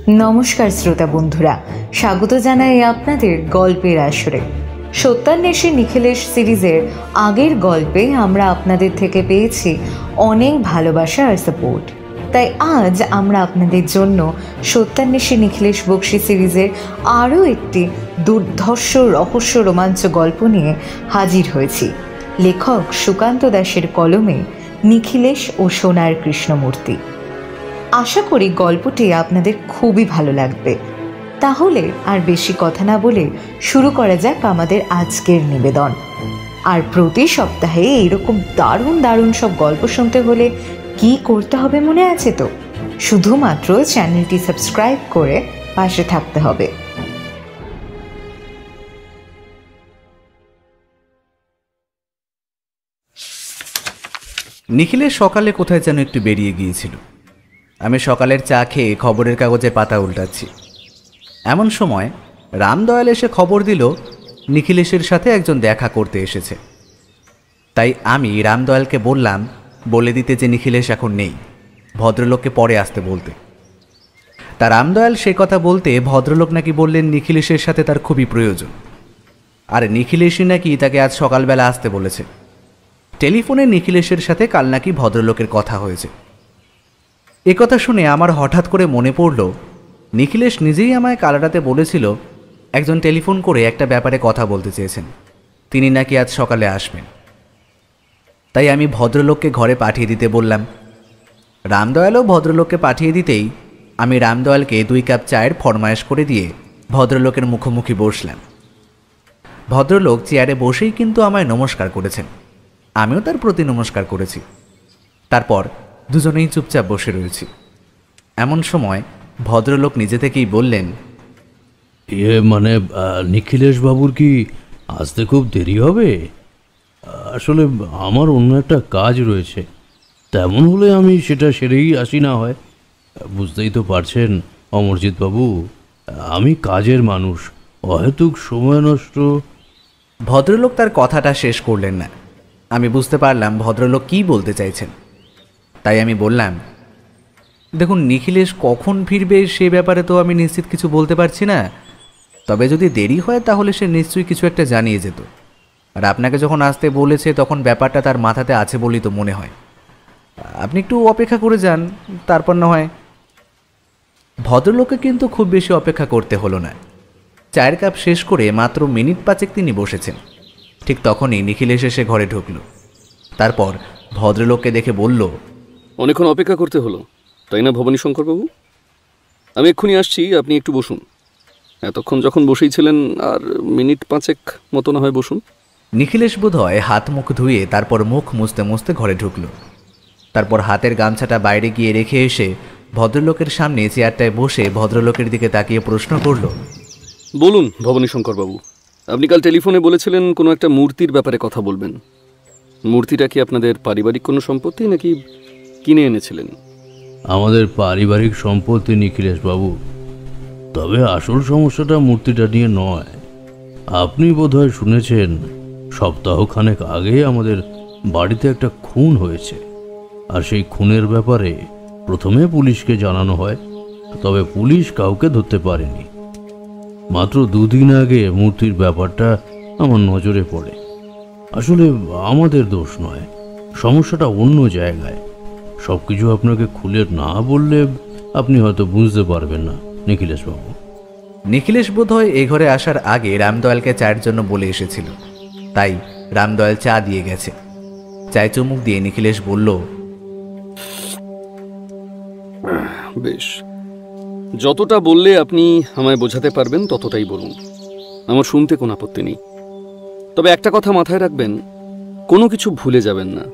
নমস্কার শ্রোতা বন্ধুরা, স্বাগত জানাই আপনাদের গল্পের আসরে। সত্যান্বেষী নিখিলেশ সিরিজের আগের গল্পে আমরা আপনাদের থেকে পেয়েছি অনেক ভালোবাসা আর সাপোর্ট। তাই আজ আমরা আপনাদের জন্য সত্যান্বেষী নিখিলেশ বক্সী সিরিজের আরও একটি দুর্ধর্ষ রহস্য রোমাঞ্চ গল্প নিয়ে হাজির হয়েছি। লেখক সুকান্ত দাসের কলমে নিখিলেশ ও সোনার কৃষ্ণমূর্তি। আশা করি গল্পটি আপনাদের খুবই ভালো লাগবে। তাহলে আর বেশি কথা না বলে শুরু করা যাক আমাদের আজকের নিবেদন। আর প্রতি সপ্তাহে এইরকম দারুণ দারুণ সব গল্প শুনতে হলে কি করতে হবে মনে আছে তো? শুধুমাত্র চ্যানেলটি সাবস্ক্রাইব করে পাশে থাকতে হবে। নিখিলেশ সকালে কোথায় যেন একটু বেরিয়ে গিয়েছিল। আমি সকালের চা খেয়ে খবরের কাগজে পাতা উল্টাচ্ছি। এমন সময় রামদয়াল এসে খবর দিল নিখিলেশের সাথে একজন দেখা করতে এসেছে। তাই আমি রামদয়ালকে বললাম বলে দিতে যে নিখিলেশ এখন নেই, ভদ্রলোককে পরে আসতে বলতে। তা রামদয়াল সে কথা বলতে ভদ্রলোক নাকি বললেন নিখিলেশের সাথে তার খুবই প্রয়োজন, আর নিখিলেশই নাকি তাকে আজ সকালবেলা আসতে বলেছে। টেলিফোনে নিখিলেশের সাথে কাল নাকি ভদ্রলোকের কথা হয়েছে। একথা শুনে আমার হঠাৎ করে মনে পড়ল নিখিলেশ নিজেই আমায় কাল রাতে বলেছিল একজন টেলিফোন করে একটা ব্যাপারে কথা বলতে চেয়েছেন, তিনি নাকি আজ সকালে আসবেন। তাই আমি ভদ্রলোককে ঘরে পাঠিয়ে দিতে বললাম। রামদয়ালও ভদ্রলোককে পাঠিয়ে দিতেই আমি রামদয়ালকে 2 কাপ চায়ের ফরমায়েশ করে দিয়ে ভদ্রলোকের মুখোমুখি বসলাম। ভদ্রলোক চেয়ারে বসেই কিন্তু আমায় নমস্কার করেছেন, আমিও তার প্রতি নমস্কার করেছি। তারপর দুজনেই চুপচাপ বসে রয়েছি। এমন সময় ভদ্রলোক নিজে থেকেই বললেন, নিখিলেশ বাবুর কি আসতে খুব দেরি হবে? আসলে আমার অন্য একটা কাজ রয়েছে, তেমন হলে আমি সেটা সেরেই আসি না হয়। বুঝতেই তো পারছেন অমরজিৎ বাবু, আমি কাজের মানুষ, অহেতুক সময় নষ্ট। ভদ্রলোক তার কথাটা শেষ করলেন না। আমি বুঝতে পারলাম ভদ্রলোক কী বলতে চাইছেন। তাই আমি বললাম, দেখুন নিখিলেশ কখন ফিরবে সে ব্যাপারে তো আমি নিশ্চিত কিছু বলতে পারছি না, তবে যদি দেরি হয় তাহলে সে নিশ্চয়ই কিছু একটা জানিয়ে যেত। আর আপনাকে যখন আসতে বলেছে তখন ব্যাপারটা তার মাথাতে আছে বলেই তো মনে হয়। আপনি একটু অপেক্ষা করে যান, তারপর না হয়। ভদ্রলোককে কিন্তু খুব বেশি অপেক্ষা করতে হলো না। চায়ের কাপ শেষ করে মাত্র মিনিট 5 তিনি বসেছেন। ঠিক তখনই নিখিলেশ এসে ঘরে ঢুকল। তারপর ভদ্রলোককে দেখে বলল, অনেকক্ষণ অপেক্ষা করতে হলো তাই না ভবানী শঙ্করবাবু? আমি এক্ষুনি আসছি, আপনি একটু বসুন। এতক্ষণ যখন বসেই ছিলেন আর মিনিট 5 মতো না হয় বসুন। নিখিলেশ বোধহয় হাত মুখ ধুয়ে তারপর মুখ মুছতে মুছতে ঘরে ঢুকল। তারপর হাতের গামছাটা বাইরে গিয়ে রেখে এসে ভদ্রলোকের সামনে চেয়ারটায় বসে ভদ্রলোকের দিকে তাকিয়ে প্রশ্ন করল, বলুন ভবানী শঙ্করবাবু, আপনি কাল টেলিফোনে বলেছিলেন কোনো একটা মূর্তির ব্যাপারে কথা বলবেন। মূর্তিটা কি আপনাদের পারিবারিক কোনো সম্পত্তি নাকি কিনে এনেছিলেন? আমাদের পারিবারিক সম্পত্তি নিখিলেশ বাবু, তবে আসল সমস্যাটা মূর্তিটা নিয়ে নয়। আপনি বোধহয় শুনেছেন সপ্তাহখানেক আগে আমাদের বাড়িতে একটা খুন হয়েছে, আর সেই খুনের ব্যাপারে প্রথমে পুলিশকে জানানো হয়, তবে পুলিশ কাউকে ধরতে পারেনি। মাত্র 2 দিন আগে মূর্তির ব্যাপারটা আমার নজরে পড়ে। আসলে আমাদের দোষ নয়, সমস্যাটা অন্য জায়গায়। সবকিছু আপনাকে খুলে না বললে আপনি হয়তো বুঝতে পারবেন না নিখিলেশ বাবু। নিখিলেশ বোধহয় এ ঘরে আসার আগে রামদয়ালকে চায়ের জন্য বলে এসেছিল, তাই রামদয়াল চা দিয়ে গেছে। চায় চুমুক দিয়ে নিখিলেশ বলল, বেশ, যতটা বললে আপনি আমায় বোঝাতে পারবেন ততটাই বলুন, আমার শুনতে কোনো আপত্তি নেই। তবে একটা কথা মাথায় রাখবেন, কোনো কিছু ভুলে যাবেন না।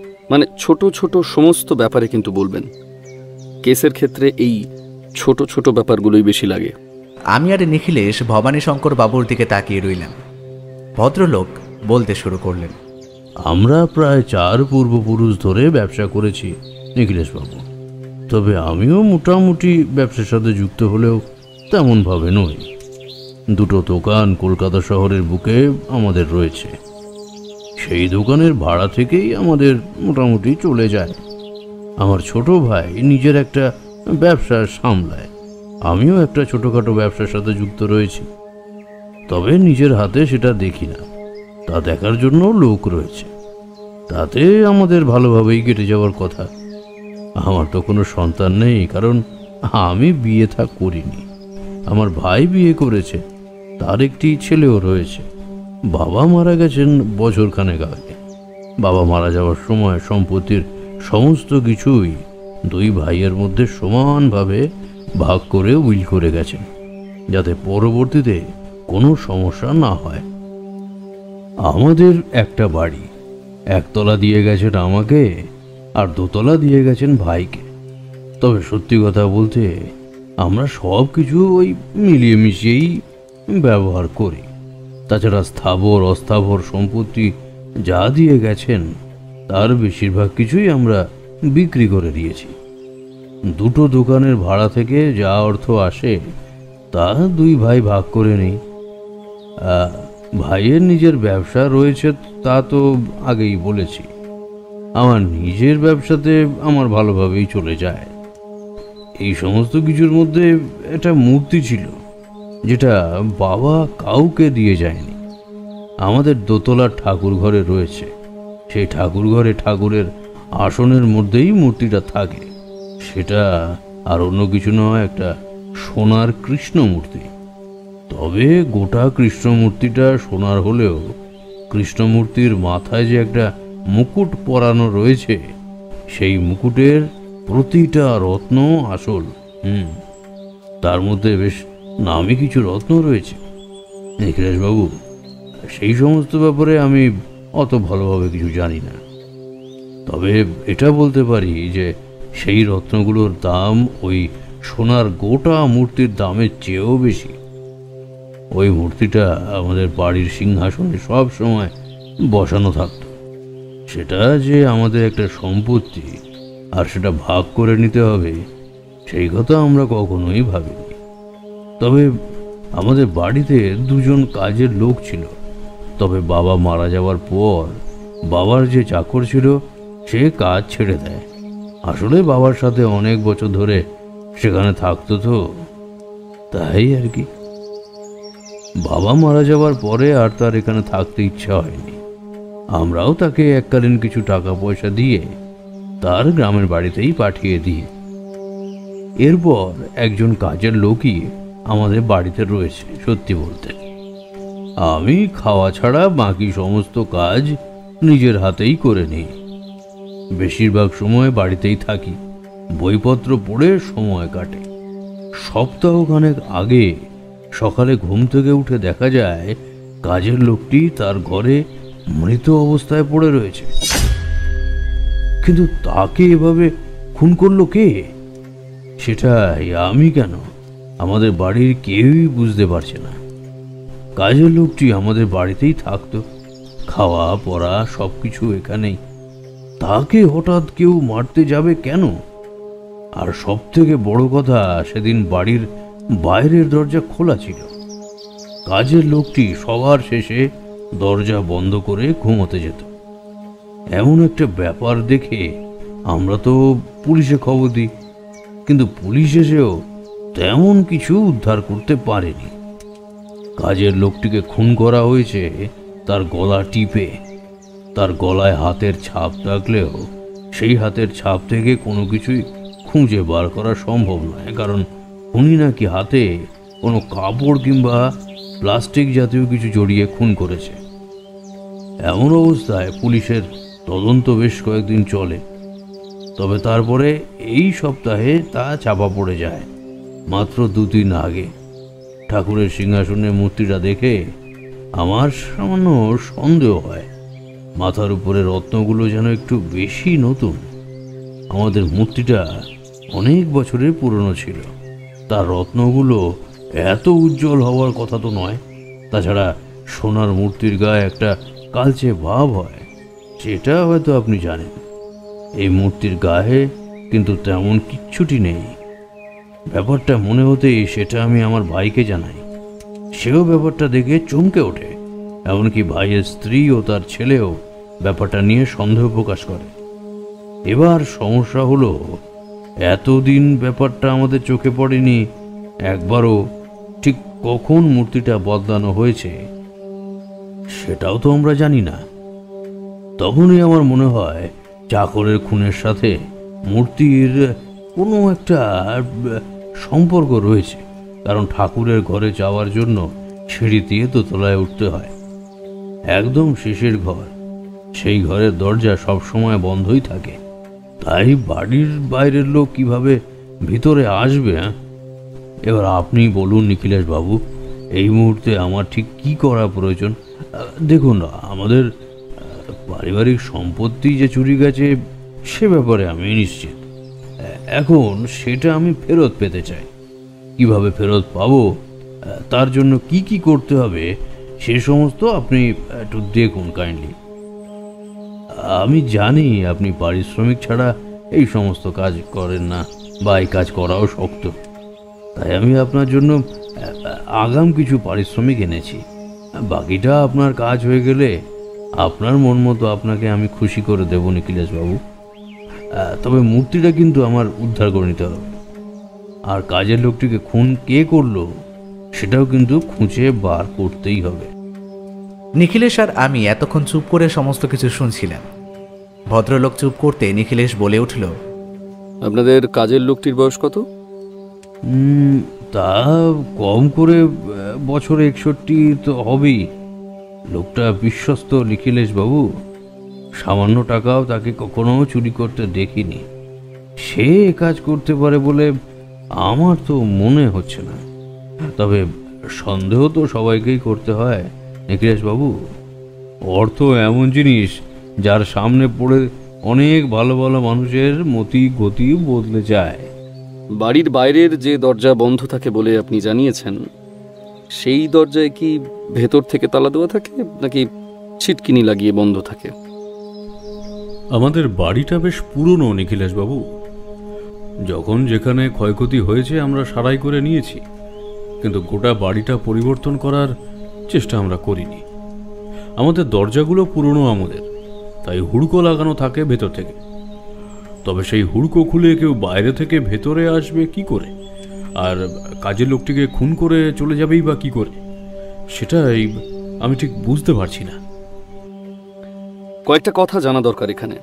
ছোট ছোট সমস্ত ব্যাপারে কিন্তু বলবেন। কেসের ক্ষেত্রে এই ছোট ছোট ব্যাপারগুলোই বেশি লাগে। আমি আর নিখিলেশ ভবানী শঙ্কর বাবুর দিকে তাকিয়ে রইলাম। ভদ্রলোক বলতে শুরু করলেন, আমরা প্রায় 4 পূর্বপুরুষ ধরে ব্যবসা করেছি নিখিলেশ বাবু, তবে আমিও মোটামুটি ব্যবসার সাথে যুক্ত হলেও তেমনভাবে নই। 2টো দোকান কলকাতা শহরের বুকে আমাদের রয়েছে। সেই দোকানের ভাড়া থেকেই আমাদের মোটামুটি চলে যায়। আমার ছোট ভাই নিজের একটা ব্যবসা সামলায়, আমিও একটা ছোটোখাটো ব্যবসার সাথে যুক্ত রয়েছি, তবে নিজের হাতে সেটা দেখি না। তা দেখার জন্য লোক রয়েছে, তাতে আমাদের ভালোভাবেই কেটে যাওয়ার কথা। আমার তো কোনো সন্তান নেই, কারণ আমি বিয়ে থা করিনি। আমার ভাই বিয়ে করেছে, তার একটি ছেলেও রয়েছে। বাবা মারা গেছেন বছরখানেক আগে। বাবা মারা যাওয়ার সময় সম্পত্তির সমস্ত কিছুই দুই ভাইয়ের মধ্যে সমানভাবে ভাগ করে উইল করে গেছেন, যাতে পরবর্তীতে কোনো সমস্যা না হয়। আমাদের একটা বাড়ি, একতলা দিয়ে গেছেন আমাকে, আর দোতলা দিয়ে গেছেন ভাইকে। তবে সত্যি কথা বলতে আমরা সব কিছু ওই মিলিয়ে মিশিয়েই ব্যবহার করি। তাছাড়া স্থাবর অস্থাবর সম্পত্তি যা দিয়ে গেছেন তার বেশিরভাগ কিছুই আমরা বিক্রি করে দিয়েছি। দুটো দোকানের ভাড়া থেকে যা অর্থ আসে তা দুই ভাই ভাগ করে নিই। ভাইয়ের নিজের ব্যবসা রয়েছে, তা তো আগেই বলেছি। আমার নিজের ব্যবসাতে আমার ভালোভাবেই চলে যায়। এই সমস্ত কিছুর মধ্যে একটা মূর্তি ছিল, যেটা বাবা কাউকে দিয়ে যায়নি। আমাদের দোতলার ঠাকুর ঘরে রয়েছে। সেই ঠাকুর ঘরে ঠাকুরের আসনের মধ্যেই মূর্তিটা থাকে। সেটা আর অন্য কিছু নয়, একটা সোনার কৃষ্ণ মূর্তি। তবে গোটা কৃষ্ণ মূর্তিটা সোনার হলেও কৃষ্ণমূর্তির মাথায় যে একটা মুকুট পরানো রয়েছে, সেই মুকুটের প্রতিটা রত্ন আসল। তার মধ্যে বেশ নামি কিছু রত্ন রয়েছে। নিখিলেশবাবু, সেই সমস্ত ব্যাপারে আমি অত ভালোভাবে কিছু জানি না, তবে এটা বলতে পারি যে সেই রত্নগুলোর দাম ওই সোনার গোটা মূর্তির দামের চেয়েও বেশি। ওই মূর্তিটা আমাদের বাড়ির সিংহাসনে সব সময় বসানো থাকত। সেটা যে আমাদের একটা সম্পত্তি আর সেটা ভাগ করে নিতে হবে, সেই কথা আমরা কখনোই ভাবিনি। তবে আমাদের বাড়িতে দুজন কাজের লোক ছিল। তবে বাবা মারা যাওয়ার পর বাবার যে চাকর ছিল সে কাজ ছেড়ে দেয়। আসলে বাবার সাথে অনেক বছর ধরে সেখানে থাকতো, তো তাই আর কি। বাবা মারা যাওয়ার পরে আর তার এখানে থাকতে ইচ্ছা হয়নি। আমরাও তাকে এককালীন কিছু টাকা পয়সা দিয়ে তার গ্রামের বাড়িতেই পাঠিয়ে দিই। এরপর একজন কাজের লোকই আমাদের বাড়িতে রয়েছে। সত্যি বলতে আমি খাওয়া ছাড়া বাকি সমস্ত কাজ নিজের হাতেই করে নিই। বেশিরভাগ সময় বাড়িতেই থাকি, বইপত্র পড়ে সময় কাটে। সপ্তাহখানেক আগে সকালে ঘুম থেকে উঠে দেখা যায় কাজের লোকটি তার ঘরে মৃত অবস্থায় পড়ে রয়েছে। কিন্তু তাকে এভাবে খুন করলো কে, সেটাই আমি কেন আমাদের বাড়ির কেউই বুঝতে পারছে না। কাজের লোকটি আমাদের বাড়িতেই থাকতো, খাওয়া পড়া সবকিছু এখানেই। তাকে হঠাৎ কেউ মারতে যাবে কেন? আর সব থেকে বড় কথা, সেদিন বাড়ির বাইরের দরজা খোলা ছিল। কাজের লোকটি সবার শেষে দরজা বন্ধ করে ঘুমোতে যেত। এমন একটা ব্যাপার দেখে আমরা তো পুলিশে খবর দিই, কিন্তু পুলিশ এসেও তেমন কিছু উদ্ধার করতে পারেনি। কাজের লোকটিকে খুন করা হয়েছে তার গলা টিপে। তার গলায় হাতের ছাপ থাকলেও সেই হাতের ছাপ থেকে কোনো কিছুই খুঁজে বার করা সম্ভব নয়, কারণ উনি নাকি হাতে কোনো কাপড় কিংবা প্লাস্টিক জাতীয় কিছু জড়িয়ে খুন করেছে। এমন অবস্থায় পুলিশের তদন্ত বেশ কয়েকদিন চলে, তবে তারপরে এই সপ্তাহে তা চাপা পড়ে যায়। মাত্র 2 দিন আগে ঠাকুরের সিংহাসনের মূর্তিটা দেখে আমার সামান্য সন্দেহ হয়। মাথার উপরে রত্নগুলো যেন একটু বেশি নতুন। আমাদের মূর্তিটা অনেক বছরের পুরনো ছিল, তার রত্নগুলো এত উজ্জ্বল হওয়ার কথা তো নয়। তাছাড়া সোনার মূর্তির গায়ে একটা কালচে ভাব হয়, সেটা হয়তো আপনি জানেন। এই মূর্তির গায়ে কিন্তু তেমন কিচ্ছুটি নেই। ব্যাপারটা মনে হতেই সেটা আমি আমার ভাইকে জানাই। সেও ব্যাপারটা দেখে চমকে ওঠে। এমনকি ভাইয়ের স্ত্রী ও তার ছেলেও ব্যাপারটা নিয়ে সন্দেহ প্রকাশ করে। এবার সমস্যা হলো, এতদিন ব্যাপারটা আমাদের চোখে পড়েনি, একবারও ঠিক কখন মূর্তিটা বদলানো হয়েছে সেটাও তো আমরা জানি না। তখনই আমার মনে হয় চাকরের খুনের সাথে মূর্তির কোনো একটা সম্পর্ক রয়েছে, কারণ ঠাকুরের ঘরে যাওয়ার জন্য সিঁড়ি দিয়ে দোতলায় উঠতে হয়। একদম শেষের ঘর, সেই ঘরের দরজা সবসময় বন্ধই থাকে, তাই বাড়ির বাইরের লোক কিভাবে ভিতরে আসবে? এবার আপনি বলুন নিখিলেশ বাবু, এই মুহূর্তে আমার ঠিক কি করা প্রয়োজন? দেখুন, আমাদের পারিবারিক সম্পত্তি যে চুরি গেছে সে ব্যাপারে আমি নিশ্চিত। এখন সেটা আমি ফেরত পেতে চাই। কিভাবে ফেরত পাবো, তার জন্য কি কি করতে হবে সে সমস্ত আপনি একটু দেখুন কাইন্ডলি। আমি জানি আপনি পারিশ্রমিক ছাড়া এই সমস্ত কাজ করেন না, বা এই কাজ করাও শক্ত, তাই আমি আপনার জন্য আগাম কিছু পারিশ্রমিক এনেছি। বাকিটা আপনার কাজ হয়ে গেলে আপনার মন মতো আপনাকে আমি খুশি করে দেব নিখিলেশ বাবু। তবে মূর্তিটা কিন্তু আমার উদ্ধার করে নিতে হবে, আর কাজের লোকটিকে খুন কে করলো সেটাও কিন্তু খুঁজে বার করতেই হবে। নিখিলেশ আর আমি এতক্ষণ চুপ করে সমস্ত কিছু শুনছিলাম। ভদ্রলোক চুপ করতে নিখিলেশ বলে উঠল, আপনাদের কাজের লোকটির বয়স কত? তা কম করে বছরে 61 তো হবেই। লোকটা বিশ্বস্ত নিখিলেশ বাবু, সামান্য টাকাও তাকে কখনো চুরি করতে দেখিনি। সে কাজ করতে পারে বলে আমার তো মনে হচ্ছে না, তবে সন্দেহ তো সবাইকেই করতে হয় নিখিলেশ বাবু। অর্থ এমন জিনিস যার সামনে পড়ে অনেক ভালো ভালো মানুষের মতি গতি বদলে যায়। বাড়ির বাইরের যে দরজা বন্ধ থাকে বলে আপনি জানিয়েছেন, সেই দরজায় কি ভেতর থেকে তালা দেওয়া থাকে নাকি ছিটকিনি লাগিয়ে বন্ধ থাকে? আমাদের বাড়িটা বেশ পুরনো নিখিলেশ বাবু। যখন যেখানে ক্ষয়ক্ষতি হয়েছে আমরা সারাই করে নিয়েছি, কিন্তু গোটা বাড়িটা পরিবর্তন করার চেষ্টা আমরা করিনি। আমাদের দরজাগুলো পুরনো আমলের, তাই হুড়কো লাগানো থাকে ভেতর থেকে। তবে সেই হুড়কো খুলে কেউ বাইরে থেকে ভেতরে আসবে কি করে, আর কাজের লোকটিকে খুন করে চলে যাবেই বা কি করে, সেটাই আমি ঠিক বুঝতে পারছি না। কয়েকটা কথা জানা দরকার এখানে।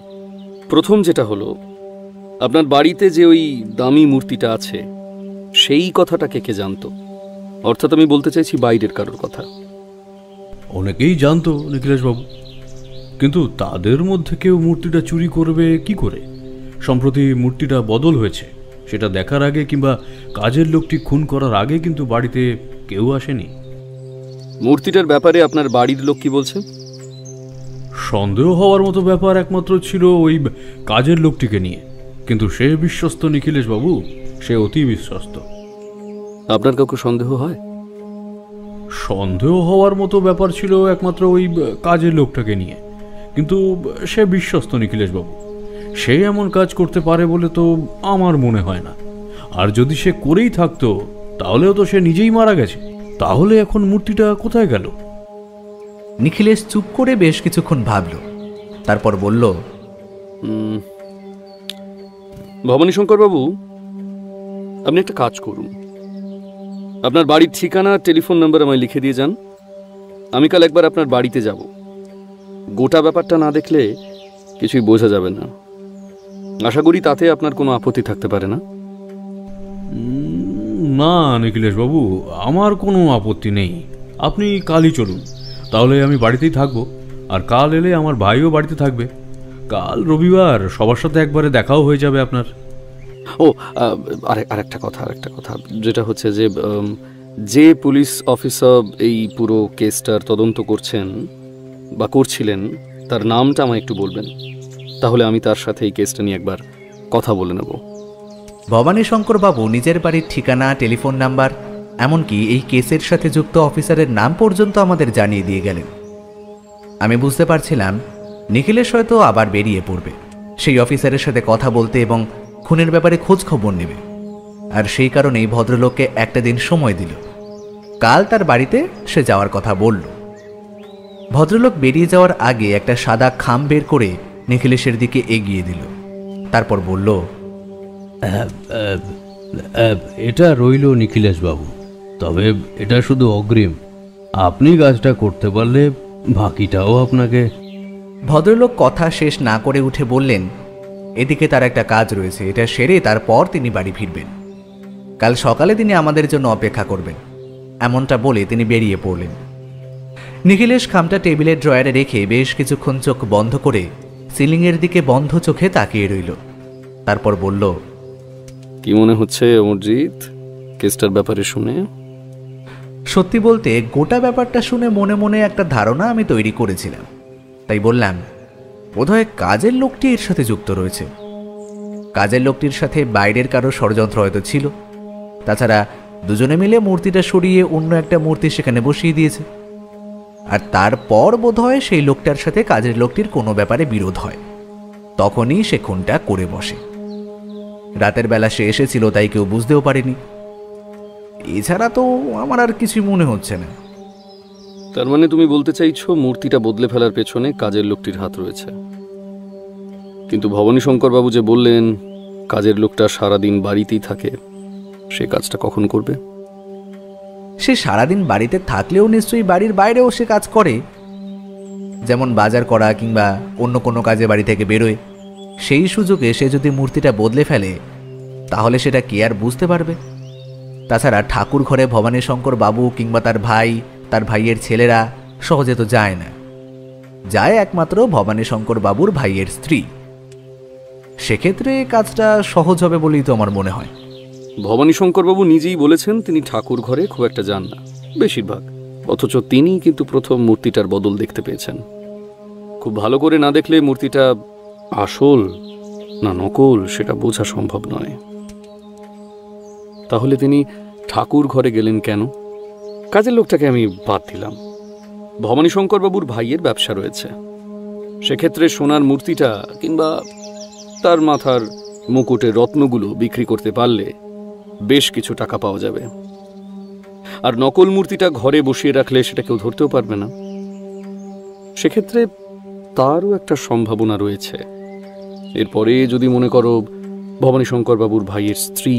প্রথম যেটা হলো, আপনার বাড়িতে যে ওই দামি মূর্তিটা আছে সেই কথাটা কে কে জানতো? অর্থাৎ আমি বলতে চাইছি বাইরের কারোর কথা। অনেকেই জানতো নিখিলেশ বাবু, কিন্তু তাদের মধ্যে কেউ মূর্তিটা চুরি করবে কি করে? সম্প্রতি মূর্তিটা বদল হয়েছে, সেটা দেখার আগে কিংবা কাজের লোকটি খুন করার আগে কিন্তু বাড়িতে কেউ আসেনি। মূর্তিটার ব্যাপারে আপনার বাড়ির লোক কি বলছে? সন্দেহ হওয়ার মতো ব্যাপার একমাত্র ছিল ওই কাজের লোকটিকে নিয়ে, কিন্তু সে বিশ্বস্ত নিখিলেশ বাবু, সে অতি বিশ্বস্ত। আপনার কাউকে সন্দেহ হয়? সন্দেহ হওয়ার মতো ব্যাপার ছিল একমাত্র ওই কাজের লোকটাকে নিয়ে, কিন্তু সে বিশ্বস্ত নিখিলেশ বাবু, সে এমন কাজ করতে পারে বলে তো আমার মনে হয় না। আর যদি সে করেই থাকতো তাহলেও তো সে নিজেই মারা গেছে, তাহলে এখন মূর্তিটা কোথায় গেল? নিখিলেশ চুপ করে বেশ কিছুক্ষণ ভাবল, তারপর বলল, ভবানীশঙ্কর বাবু, আপনি একটা কাজ করুন, আপনার বাড়ির ঠিকানা টেলিফোন নাম্বার আমায় লিখে দিয়ে যান। আমি কাল একবার আপনার বাড়িতে যাব। গোটা ব্যাপারটা না দেখলে কিছুই বোঝা যাবে না। আশা করি তাতে আপনার কোনো আপত্তি থাকতে পারে না। না নিখিলেশ বাবু, আমার কোনো আপত্তি নেই। আপনি কালই চলুন, তাহলে আমি বাড়িতেই থাকবো। আর কাল এলে আমার ভাইও বাড়িতে থাকবে। কাল রবিবার, সবার সাথে একবারে দেখাও হয়ে যাবে আপনার। ও, আরেকটা কথা যেটা হচ্ছে যে পুলিশ অফিসার এই পুরো কেসটার তদন্ত করছেন বা করছিলেন, তার নামটা আমায় একটু বলবেন, তাহলে আমি তার সাথে এই কেসটা নিয়ে একবার কথা বলে নেব। ভবানীশঙ্কর বাবু নিজের বাড়ির ঠিকানা, টেলিফোন নাম্বার, এমনকি এই কেসের সাথে যুক্ত অফিসারের নাম পর্যন্ত আমাদের জানিয়ে দিয়ে গেলেন। আমি বুঝতে পারছিলাম নিখিলেশ হয়তো আবার বেরিয়ে পড়বে সেই অফিসারের সাথে কথা বলতে এবং খুনের ব্যাপারে খোঁজ খবর নেবে, আর সেই কারণেই ভদ্রলোককে একটা দিন সময় দিল। কাল তার বাড়িতে সে যাওয়ার কথা বলল। ভদ্রলোক বেরিয়ে যাওয়ার আগে একটা সাদা খাম বের করে নিখিলেশের দিকে এগিয়ে দিল, তারপর বলল, এটা রইল নিখিলেশ বাবু, তবে এটা শুধু অগ্রিম। আপনি কাজটা করতে পারলে বাকিটাও আপনাকে। ভদ্রলোক কথা শেষ না করে উঠে বললেন, এদিকে তার একটা কাজ রয়েছে, এটা সেরে তারপর তিনি বাড়ি ফিরবেন। কাল সকালে তিনি আমাদের জন্য অপেক্ষা করবেন। এমনটা বলে তিনি বেরিয়ে পড়লেন। নিখিলেশ খামটা টেবিলের ড্রয়ারে রেখে বেশ কিছুক্ষণ চোখ বন্ধ করে সিলিংয়ের দিকে বন্ধ চোখে তাকিয়ে রইল। তারপর বলল, কি মনে হচ্ছে অমরজিৎ কেসটার ব্যাপারে শুনে? সত্যি বলতে গোটা ব্যাপারটা শুনে মনে মনে একটা ধারণা আমি তৈরি করেছিলাম। তাই বললাম, বোধহয় কাজের লোকটি এর সাথে যুক্ত রয়েছে। কাজের লোকটির সাথে বাইরের কারো ষড়যন্ত্র হয়তো ছিল। তাছাড়া দুজনে মিলে মূর্তিটা সরিয়ে অন্য একটা মূর্তি সেখানে বসিয়ে দিয়েছে। আর তারপর বোধহয় সেই লোকটার সাথে কাজের লোকটির কোনো ব্যাপারে বিরোধ হয়, তখনই সে খুনটা করে বসে। রাতের বেলা সে এসেছিল, তাই কেউ বুঝতেও পারেনি। এছাড়া তো আমার আর কিছুই মনে হচ্ছে না। তার মানে তুমি বলতে চাইছো মূর্তিটা বদলে ফেলার পেছনে কাজের লোকটির হাত রয়েছে? কিন্তু ভবানী শঙ্কর বাবু যে বললেন কাজের লোকটা সারাদিন বাড়িতেই থাকে, সে কাজটা কখন করবে? সে সারাদিন বাড়িতে থাকলেও নিশ্চয়ই বাড়ির বাইরেও সে কাজ করে, যেমন বাজার করা কিংবা অন্য কোনো কাজে বাড়ি থেকে বেরোয়। সেই সুযোগে সে যদি মূর্তিটা বদলে ফেলে তাহলে সেটা কে আর বুঝতে পারবে? তাছাড়া ঠাকুর ঘরে ভবানী শঙ্কর বাবু কিংবা তার ভাই, তার ভাইয়ের ছেলেরা সহজে তো যায় না। যায় একমাত্র ভবানী শঙ্কর বাবুর ভাইয়ের স্ত্রী। সেক্ষেত্রে কাজটা সহজ হবে বলেই তো আমার মনে হয়। ভবানী শঙ্কর বাবু নিজেই বলেছেন তিনি ঠাকুর ঘরে খুব একটা যান না, বেশিরভাগ। অথচ তিনি কিন্তু প্রথম মূর্তিটার বদল দেখতে পেয়েছেন। খুব ভালো করে না দেখলে মূর্তিটা আসল না নকল সেটা বোঝা সম্ভব নয়। তাহলে তিনি ঠাকুর ঘরে গেলেন কেন? কাজের লোকটাকে আমি বাদ দিলাম। ভবানী শঙ্কর বাবুর ভাইয়ের ব্যবসা রয়েছে, সেক্ষেত্রে সোনার মূর্তিটা কিংবা তার মাথার মুকুটের রত্নগুলো বিক্রি করতে পারলে বেশ কিছু টাকা পাওয়া যাবে। আর নকল মূর্তিটা ঘরে বসিয়ে রাখলে সেটা কেউ ধরতেও পারবে না। সেক্ষেত্রে তারও একটা সম্ভাবনা রয়েছে। এরপরে যদি মনে করো ভবানী শঙ্কর বাবুর ভাইয়ের স্ত্রী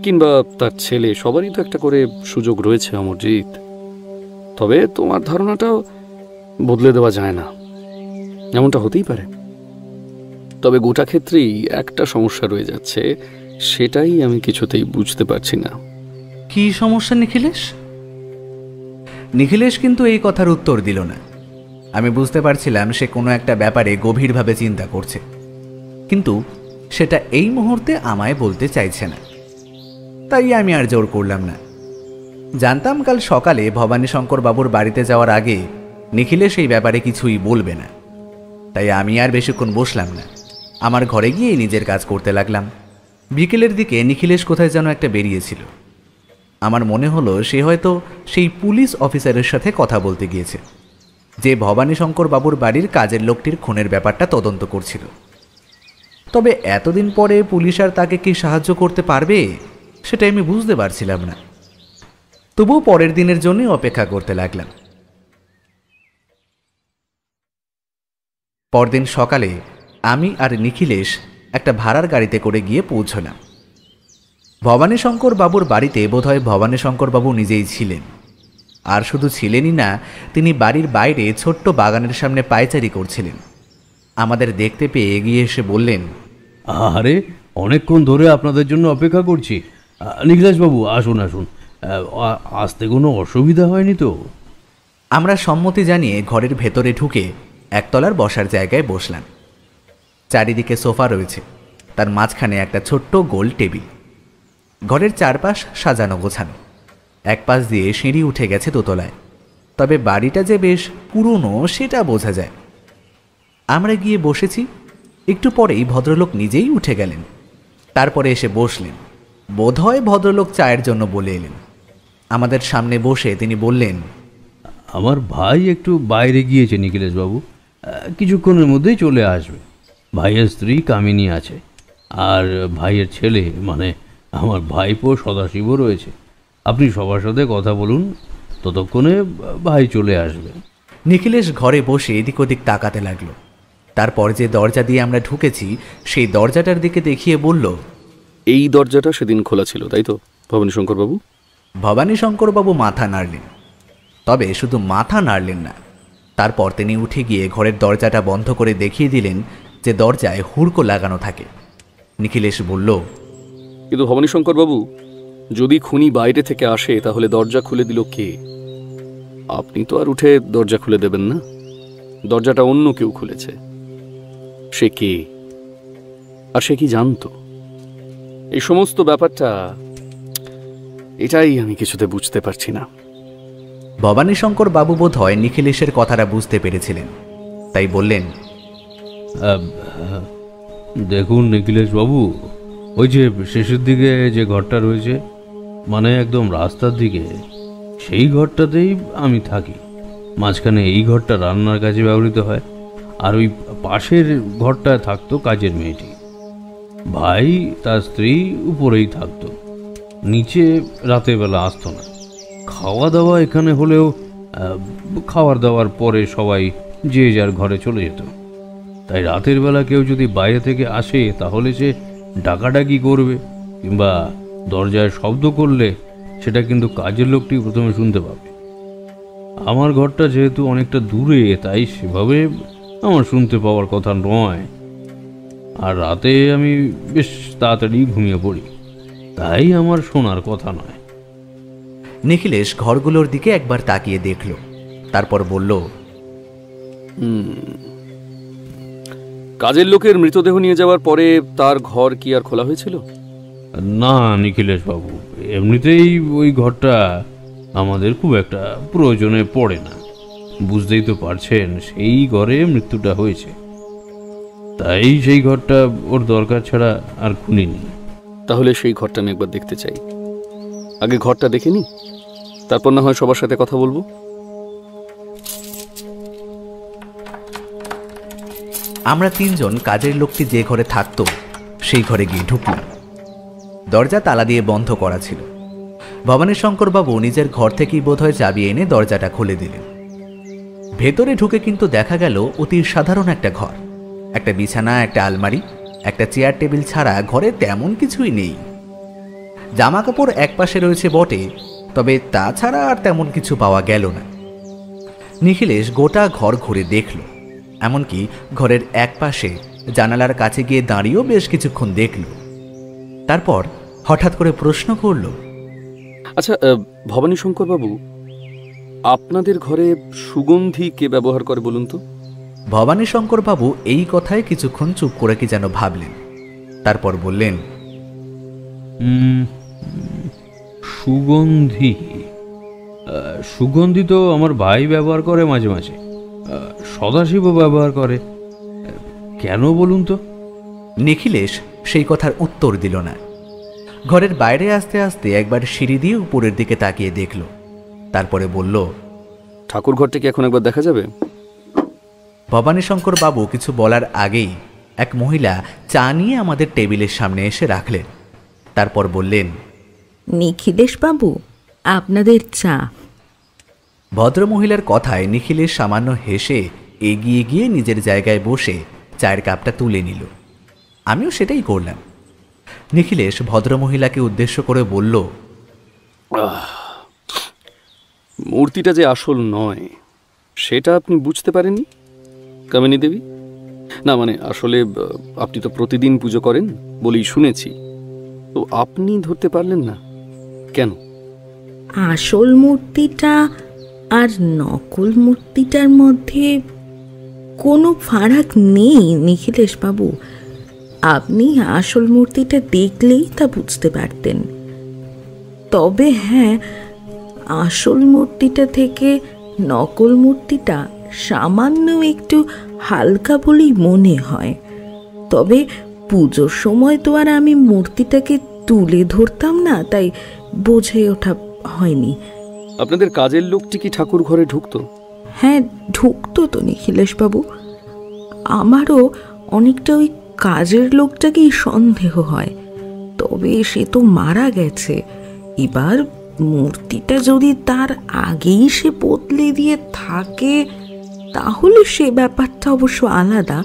কিংবা তার ছেলে, সবারই তো একটা করে সুযোগ রয়েছে অমরজিৎ। তবে তোমার ধারণাটাও বদলে দেওয়া যায় না, এমনটা হতেই পারে। তবে গোটা ক্ষেত্রেই একটা সমস্যা রয়ে যাচ্ছে, সেটাই আমি কিছুতেই বুঝতে পারছি না। কি সমস্যা নিখিলেশ? নিখিলেশ কিন্তু এই কথার উত্তর দিল না। আমি বুঝতে পারছিলাম সে কোনো একটা ব্যাপারে গভীরভাবে চিন্তা করছে, কিন্তু সেটা এই মুহূর্তে আমায় বলতে চাইছে না। তাই আমি আর জোর করলাম না। জানতাম কাল সকালে ভবানী শঙ্কর বাবুর বাড়িতে যাওয়ার আগে নিখিলেশ এই ব্যাপারে কিছুই বলবে না। তাই আমি আর বেশিক্ষণ বসলাম না, আমার ঘরে গিয়ে নিজের কাজ করতে লাগলাম। বিকেলের দিকে নিখিলেশ কোথায় যেন একটা বেরিয়েছিল। আমার মনে হলো সে হয়তো সেই পুলিশ অফিসারের সাথে কথা বলতে গিয়েছে, যে ভবানী শঙ্কর বাবুর বাড়ির কাজের লোকটির খুনের ব্যাপারটা তদন্ত করছিল। তবে এতদিন পরে পুলিশ আর তাকে কি সাহায্য করতে পারবে সেটা আমি বুঝতে পারছিলাম না। তবুও পরের দিনের জন্যই অপেক্ষা করতে লাগলাম। পরদিন সকালে আমি আর নিখিলেশ একটা ভাড়ার গাড়িতে করে গিয়ে পৌঁছলাম। ভবানী শঙ্কর বাবুর বাড়িতে বোধহয় ভবানী শঙ্কর বাবু নিজেই ছিলেন। আর শুধু ছিলেনই না, তিনি বাড়ির বাইরে ছোট্ট বাগানের সামনে পায়চারি করছিলেন। আমাদের দেখতে পেয়ে এগিয়ে এসে বললেন, আরে অনেকক্ষণ ধরে আপনাদের জন্য অপেক্ষা করছি। নিখিলেশবাবু আসুন আসুন, আসতে কোনো অসুবিধা হয়নি তো? আমরা সম্মতি জানিয়ে ঘরের ভেতরে ঢুকে একতলার বসার জায়গায় বসলাম। চারিদিকে সোফা রয়েছে, তার মাঝখানে একটা ছোট্ট গোল টেবিল। ঘরের চারপাশ সাজানো গোছানো, এক পাশ দিয়ে সিঁড়ি উঠে গেছে দোতলায়। তবে বাড়িটা যে বেশ পুরনো সেটা বোঝা যায়। আমরা গিয়ে বসেছি, একটু পরেই ভদ্রলোক নিজেই উঠে গেলেন। তারপরে এসে বসলেন। বোধহয় ভদ্রলোক চায়ের জন্য বলে এলেন। আমাদের সামনে বসে তিনি বললেন, আমার ভাই একটু বাইরে গিয়েছে নিখিলেশবাবু, কিছুক্ষণের মধ্যেই চলে আসবে। ভাইয়ের স্ত্রী কামিনী আছে, আর ভাইয়ের ছেলে মানে আমার ভাইপো সদাশিবও রয়েছে। আপনি সবার সাথে কথা বলুন, ততক্ষণে ভাই চলে আসবে। নিখিলেশ ঘরে বসে এদিক ওদিক তাকাতে লাগলো। তারপর যে দরজা দিয়ে আমরা ঢুকেছি সেই দরজাটার দিকে দেখিয়ে বলল, এই দরজাটা সেদিন খোলা ছিল, তাই তো ভবানীশঙ্করবাবু? ভবানীশঙ্করবাবু মাথা নাড়লেন, তবে শুধু মাথা নাড়লেন না, তারপর তিনি উঠে গিয়ে ঘরের দরজাটা বন্ধ করে দেখিয়ে দিলেন যে দরজায় হুড়কো লাগানো থাকে। নিখিলেশ বলল, কিন্তু ভবানীশঙ্করবাবু, যদি খুনি বাইরে থেকে আসে তাহলে দরজা খুলে দিল কে? আপনি তো আর উঠে দরজা খুলে দেবেন না। দরজাটা অন্য কেউ খুলেছে। সে কে, আর সে কি জানতো? এই সমস্ত ব্যাপারটা, এটাই আমি কিছুতে বুঝতে পারছি না। ভবানীশঙ্করবাবু বোধ হয় নিখিলেশের কথাটা বুঝতে পেরেছিলেন, তাই বললেন, দেখুন নিখিলেশ বাবু, ওই যে শেষের দিকে যে ঘরটা রয়েছে, মানে একদম রাস্তার দিকে, সেই ঘরটাতেই আমি থাকি। মাঝখানে এই ঘরটা রান্নার কাজে ব্যবহৃত হয়, আর ওই পাশের ঘরটায় থাকতো কাজের মেয়েটি। ভাই তার স্ত্রী উপরেই থাকতো, নিচে রাতের বেলা আসতো না। খাওয়া দাওয়া এখানে হলেও খাওয়ার দাওয়ার পরে সবাই যে যার ঘরে চলে যেত। তাই রাতের বেলা কেউ যদি বাইরে থেকে আসে তাহলে সে ডাকাডাকি করবে কিংবা দরজায় শব্দ করলে সেটা কিন্তু কাজের লোকটি প্রথমে শুনতে পাবে। আমার ঘরটা যেহেতু অনেকটা দূরে, তাই সেভাবে আমার শুনতে পাওয়ার কথা নয়। আর রাতে আমি বেশ তাড়াতাড়ি ঘুমিয়ে পড়ি, তাই আমার শোনার কথা নয়। নিখিলেশ ঘরগুলোর দিকে একবার তাকিয়ে দেখল, তারপর বলল, কাজের লোকের মৃতদেহ নিয়ে যাওয়ার পরে তার ঘর কি আর খোলা হয়েছিল? না নিখিলেশ বাবু, এমনিতেই ওই ঘরটা আমাদের খুব একটা প্রয়োজনে পড়ে না। বুঝতেই তো পারছেন, সেই ঘরে মৃত্যুটা হয়েছে, তাই সেই ঘরটা ওর দরকার ছাড়া আর খুলিনি। তাহলে সেই ঘরটা আমি একবার দেখতে চাই। আগে ঘরটা দেখে নি, তারপর না হয় সবার সাথে কথা বলবো। আমরা তিনজন কাজের লোকটি যে ঘরে থাকতো সেই ঘরে গিয়ে ঢুকলাম। দরজা তালা দিয়ে বন্ধ করা ছিল। ভবানীশঙ্করবাবু নিজের ঘর থেকেই বোধহয় চাবি এনে দরজাটা খুলে দিলেন। ভেতরে ঢুকে কিন্তু দেখা গেল অতি সাধারণ একটা ঘর। একটা বিছানা, একটা আলমারি, একটা চেয়ার টেবিল ছাড়া ঘরে তেমন কিছুই নেই। জামা কাপড় এক পাশে রয়েছে বটে, তবে তাছাড়া আর তেমন কিছু পাওয়া গেল না। নিখিলেশ গোটা ঘর ঘুরে দেখল, এমনকি ঘরের এক পাশে জানালার কাছে গিয়ে দাঁড়িয়েও বেশ কিছুক্ষণ দেখল। তারপর হঠাৎ করে প্রশ্ন করল, আচ্ছা ভবানীশঙ্করবাবু, আপনাদের ঘরে সুগন্ধি কে ব্যবহার করে বলুন তো? ভবানীশঙ্করবাবু এই কথায় কিছুক্ষণ চুপ করে কি যেন ভাবলেন, তারপর বললেন, সুগন্ধি সুগন্ধি তো আমার ভাই ব্যবহার করে মাঝে মাঝে, সদাশিবও ব্যবহার করে। কেন বলুন তো? নিখিলেশ সেই কথার উত্তর দিল না। ঘরের বাইরে আসতে আসতে একবার সিঁড়ি দিয়ে উপরের দিকে তাকিয়ে দেখল, তারপরে বলল, ঠাকুর ঘরটা কি এখন একবার দেখা যাবে? ভবানীশঙ্করবাবু কিছু বলার আগেই এক মহিলা চা নিয়ে আমাদের টেবিলের সামনে এসে রাখলেন। তারপর বললেন, নিখিলেশ বাবু, আপনাদের চা। ভদ্রমহিলার কথায় নিখিলেশ সামান্য হেসে এগিয়ে গিয়ে নিজের জায়গায় বসে চায়ের কাপটা তুলে নিল। আমিও সেটাই করলাম। নিখিলেশ ভদ্রমহিলাকে উদ্দেশ্য করে বলল, মূর্তিটা যে আসল নয় সেটা আপনি বুঝতে পারেননি কামিনী দেবী? না মানে আসলে আপনি তো প্রতিদিন পুজো করেন বলেই শুনেছি, তো আপনি ধরতে পারলেন না কেন? আসল মূর্তিটা আর নকল মূর্তিটার মধ্যে কোনো ফারাক নেই নিখিলেশ বাবু। আপনি আসল মূর্তিটা দেখলেই তা বুঝতে পারতেন। তবে হ্যাঁ, আসল মূর্তিটা থেকে নকল মূর্তিটা সামান্য একটু হালকা বলেই মনে হয়। তবে পুজোর সময় তো আর আমি মূর্তিটাকে তুলে ধরতাম না, তাই বোঝে ওঠা হয়নি। আপনাদের কাজের লোকটি কি ঠাকুর ঘরে ঢুকতো? হ্যাঁ, ঢুকতো তো নিখিলেশ বাবু। আমারও অনেকটা ওই কাজের লোকটাকেই সন্দেহ হয়, তবে সে তো মারা গেছে। এবার মূর্তিটা যদি তার আগেই সে বদলে দিয়ে থাকে তাহলে সে ব্যাপারটা অবশ্য আলাদা।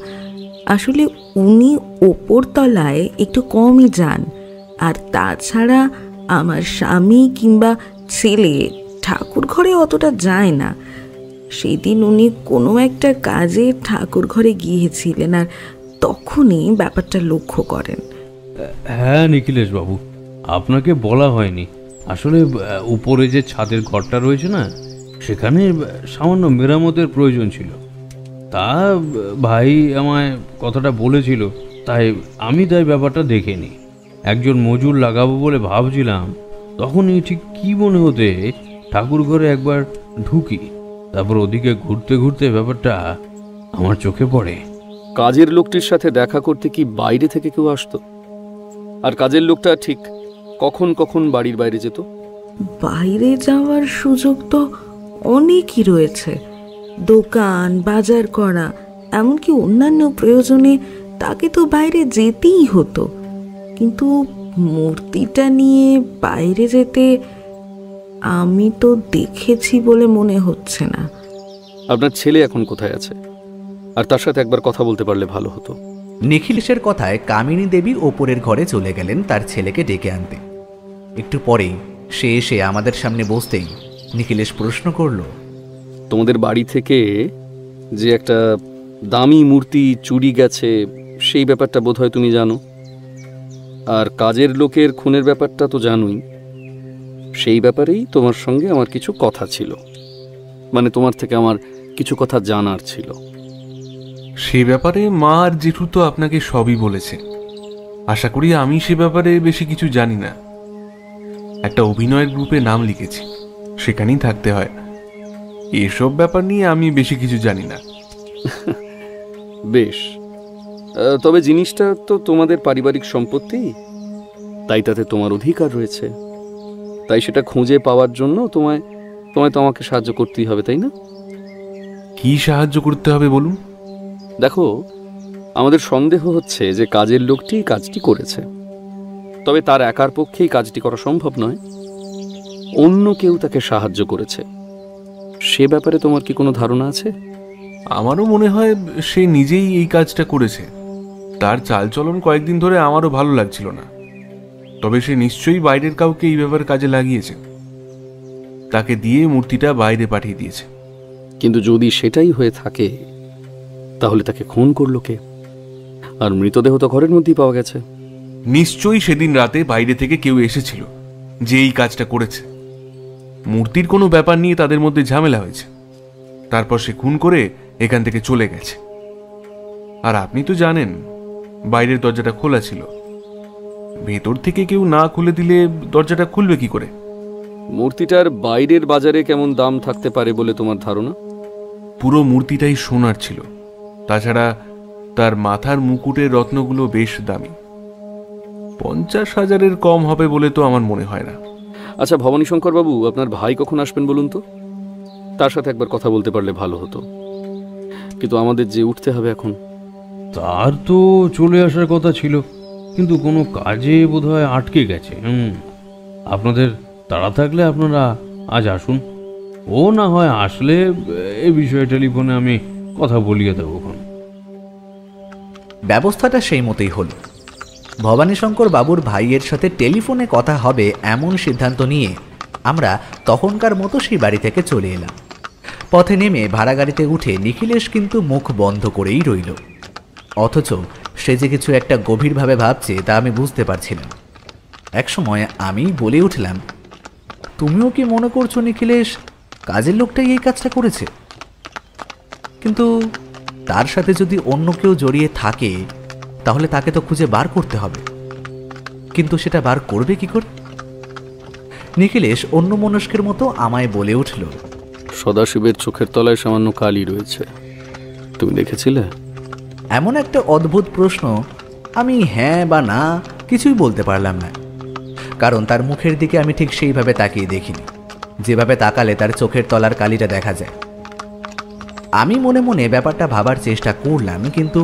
আসলে উনি ওপর তলায় একটু কমই যান, আর তাছাড়া আমার স্বামী কিংবা ছেলে ঠাকুর ঘরে অতটা যায় না। সেদিন উনি কোনো একটা কাজে ঠাকুর ঘরে গিয়েছিলেন, আর তখনই ব্যাপারটা লক্ষ্য করেন। হ্যাঁ নিখিলেশ বাবু, আপনাকে বলা হয়নি, আসলে উপরে যে ছাদের ঘরটা রয়েছে না, সেখানে সামান্য মেরামতের প্রয়োজন ছিল। তা ভাই আমায় কথাটা বলেছিল, তাই ব্যাপারটা দেখে নিই। একজন মজুর লাগাবো বলে ভাবছিলাম, তখনই ঠিক কি মনে হতে ঠাকুর ঘরে একবার ঢুকি, তারপর ওদিকে ঘুরতে ঘুরতে ব্যাপারটা আমার চোখে পড়ে। কাজের লোকটির সাথে দেখা করতে কি বাইরে থেকে কেউ আসতো? আর কাজের লোকটা ঠিক কখন কখন বাড়ির বাইরে যেত? বাইরে যাওয়ার সুযোগ তো অনেকই রয়েছে। দোকান, বাজার করা, এমনকি অন্যান্য প্রয়োজনে তাকে তো বাইরে যেতেই হতো। কিন্তু মূর্তিটা নিয়ে বাইরে যেতে আমি তো দেখেছি বলে মনে হচ্ছে না। আপনার ছেলে এখন কোথায় আছে? আর তার সাথে একবার কথা বলতে পারলে ভালো হতো। নিখিলেশের কথায় কামিনী দেবী ওপরের ঘরে চলে গেলেন তার ছেলেকে ডেকে আনতে। একটু পরেই সে এসে আমাদের সামনে বসতেই নিখিলেশ প্রশ্ন করল, তোমাদের বাড়ি থেকে যে একটা দামি মূর্তি চুরি গেছে, সেই ব্যাপারটা বোধহয় তুমি জানো। আর কাজের লোকের খুনের ব্যাপারটা তো জানোই। সেই ব্যাপারেই তোমার সঙ্গে আমার কিছু কথা ছিল, মানে তোমার থেকে আমার কিছু কথা জানার ছিল। সে ব্যাপারে মা আর জেঠু তো আপনাকে সবই বলেছে। আশা করি আমি সে ব্যাপারে বেশি কিছু জানি না। একটা অভিনয়ের গ্রুপে নাম লিখেছি, সেখানেই থাকতে হয়। এসব ব্যাপার নিয়ে আমি বেশি কিছু জানি না। বেশ, তবে জিনিসটা তো তোমাদের পারিবারিক সম্পত্তি, তাই তাতে তোমার অধিকার রয়েছে। তাই সেটা খুঁজে পাওয়ার জন্য তোমায় তো আমাকে সাহায্য করতেই হবে, তাই না? কি সাহায্য করতে হবে বলুন? দেখো, আমাদের সন্দেহ হচ্ছে যে কাজের লোকটি কাজটি করেছে, তবে তার একার পক্ষেই কাজটি করা সম্ভব নয়। অন্য কেউ তাকে সাহায্য করেছে। সে ব্যাপারে তোমার কি কোনো ধারণা আছে? আমারও মনে হয় সে নিজেই এই কাজটা করেছে। তার চালচলন কয়েকদিন ধরে আমারও ভালো লাগছিল না। তবে সে নিশ্চয়ই বাইরের কাউকে এই ব্যাপারে কাজে লাগিয়েছে, তাকে দিয়ে মূর্তিটা বাইরে পাঠিয়ে দিয়েছে। কিন্তু যদি সেটাই হয়ে থাকে, তাহলে তাকে খুন করলো কে? আর মৃতদেহ তো ঘরের মধ্যেই পাওয়া গেছে। নিশ্চয়ই সেদিন রাতে বাইরে থেকে কেউ এসেছিল যে এই কাজটা করেছে। মূর্তির কোনো ব্যাপার নিয়ে তাদের মধ্যে ঝামেলা হয়েছে, তারপর সে খুন করে এখান থেকে চলে গেছে। আর আপনি তো জানেন বাইরের দরজাটা খোলা ছিল। ভেতর থেকে কেউ না খুলে দিলে দরজাটা খুলবে কি করে? মূর্তিটার বাইরের বাজারে কেমন দাম থাকতে পারে বলে তোমার ধারণা? পুরো মূর্তিটাই সোনার ছিল। তাছাড়া তার মাথার মুকুটের রত্নগুলো বেশ দামি। 50,000-এর কম হবে বলে তো আমার মনে হয় না। আচ্ছা ভবানী শঙ্কর বাবু, আপনার ভাই কখন আসবেন বলুন তো? তার সাথে একবার কথা বলতে পারলে ভালো হতো। কিন্তু আমাদের যে উঠতে হবে এখন। তার তো চলে আসার কথা ছিল, কিন্তু কোনো কাজে বোধহয় আটকে গেছে। আপনাদের তাড়া থাকলে আপনারা আজ আসুন। ও না হয় আসলে এ বিষয়ে টেলিফোনে আমি কথা বলিয়ে দেবো। ব্যবস্থাটা সেই মতোই হলো। ভবানীশঙ্কর বাবুর ভাইয়ের সাথে টেলিফোনে কথা হবে এমন সিদ্ধান্ত নিয়ে আমরা তখনকার মতো সেই বাড়ি থেকে চলে এলাম। পথে নেমে ভাড়া গাড়িতে উঠে নিখিলেশ কিন্তু মুখ বন্ধ করেই রইল। অথচ সে যে কিছু একটা গভীরভাবে ভাবছে তা আমি বুঝতে পারছিলাম। একসময় আমি বলে উঠলাম, তুমিও কি মনে করছো নিখিলেশ কাজের লোকটাই এই কাজটা করেছে? কিন্তু তার সাথে যদি অন্য কেউ জড়িয়ে থাকে, তাহলে তাকে তো খুঁজে বার করতে হবে। কিন্তু সেটা বার করবে কি করে? নিখিলেশ অন্য মনস্কের মতো আমায় বলে উঠল, সদাশিবের চোখের তলায় সামান্য কালি রয়েছে, তুমি দেখেছিলে? এমন একটা অদ্ভুত প্রশ্ন আমি হ্যাঁ বা না কিছুই বলতে পারলাম না, কারণ তার মুখের দিকে আমি ঠিক সেইভাবে তাকিয়ে দেখিনি যেভাবে তাকালে তার চোখের তলার কালিটা দেখা যায়। আমি মনে মনে ব্যাপারটা ভাবার চেষ্টা করলাম, কিন্তু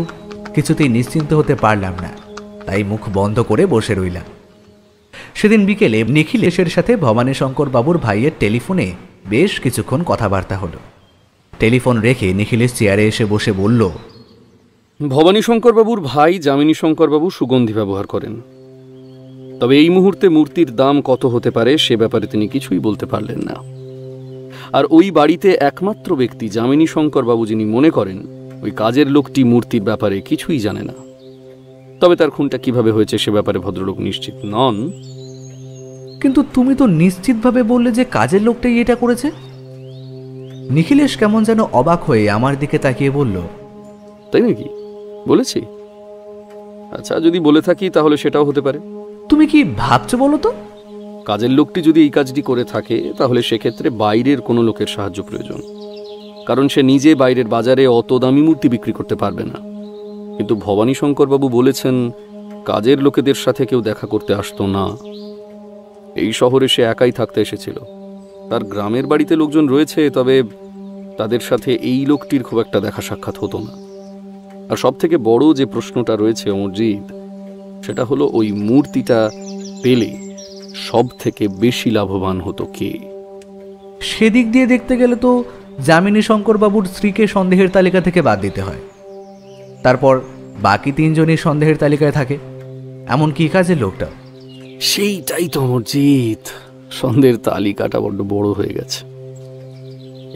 কিছুতেই নিশ্চিন্ত হতে পারলাম না, তাই মুখ বন্ধ করে বসে রইলাম। সেদিন বিকেলে নিখিলেশের সাথে ভবানীশঙ্কর বাবুর ভাইয়ের টেলিফোনে বেশ কিছুক্ষণ কথাবার্তা হলো। টেলিফোন রেখে নিখিলেশ চেয়ারে এসে বসে বলল, ভবানী শঙ্কর বাবুর ভাই যামিনী শঙ্কর বাবু সুগন্ধি ব্যবহার করেন। তবে এই মুহূর্তে মূর্তির দাম কত হতে পারে সে ব্যাপারে তিনি কিছুই বলতে পারলেন না। আর ওই বাড়িতে একমাত্র ব্যক্তি যামিনী শঙ্করবাবু যিনি মনে করেন ওই কাজের লোকটি মূর্তির ব্যাপারে কিছুই জানে না। তবে তার খুনটা কিভাবে হয়েছে সে ব্যাপারে ভদ্রলোক নিশ্চিত নন। কিন্তু তুমি তো নিশ্চিতভাবে বললে যে কাজের লোকটাই এটা করেছে। নিখিলেশ কেমন যেন অবাক হয়ে আমার দিকে তাকিয়ে বলল, তাই নাকি? বলেছি? আচ্ছা, যদি বলে থাকি তাহলে সেটাও হতে পারে। তুমি কি ভাবছো বলো তো? কাজের লোকটি যদি এই কাজটি করে থাকে তাহলে সেক্ষেত্রে বাইরের কোনো লোকের সাহায্য প্রয়োজন, কারণ সে নিজে বাইরের বাজারে অত দামি মূর্তি বিক্রি করতে পারবে না। কিন্তু ভবানী শঙ্করবাবু বলেছেন কাজের লোকেদের সাথে কেউ দেখা করতে আসতো না। এই শহরে সে একাই থাকতে এসেছিল। তার গ্রামের বাড়িতে লোকজন রয়েছে, তবে তাদের সাথে এই লোকটির খুব একটা দেখা সাক্ষাৎ হতো না। আর সব থেকে বড় যে প্রশ্নটা রয়েছে অমরজিৎ, সেটা হলো ওই মূর্তিটা পেলে সব থেকে বেশি লাভবান হতো কে? সেদিক দিয়ে দেখতে গেলে তো যামিনী শঙ্করবাবুর স্ত্রীকে সন্দেহের তালিকা থেকে বাদ দিতে হয়। তারপর বাকি তিনজনই সন্দেহের তালিকায় থাকে। এমন কি কাজের লোকটা? সেইটাই তো অমরজিৎ, সন্দেহের তালিকাটা বড্ড বড় হয়ে গেছে।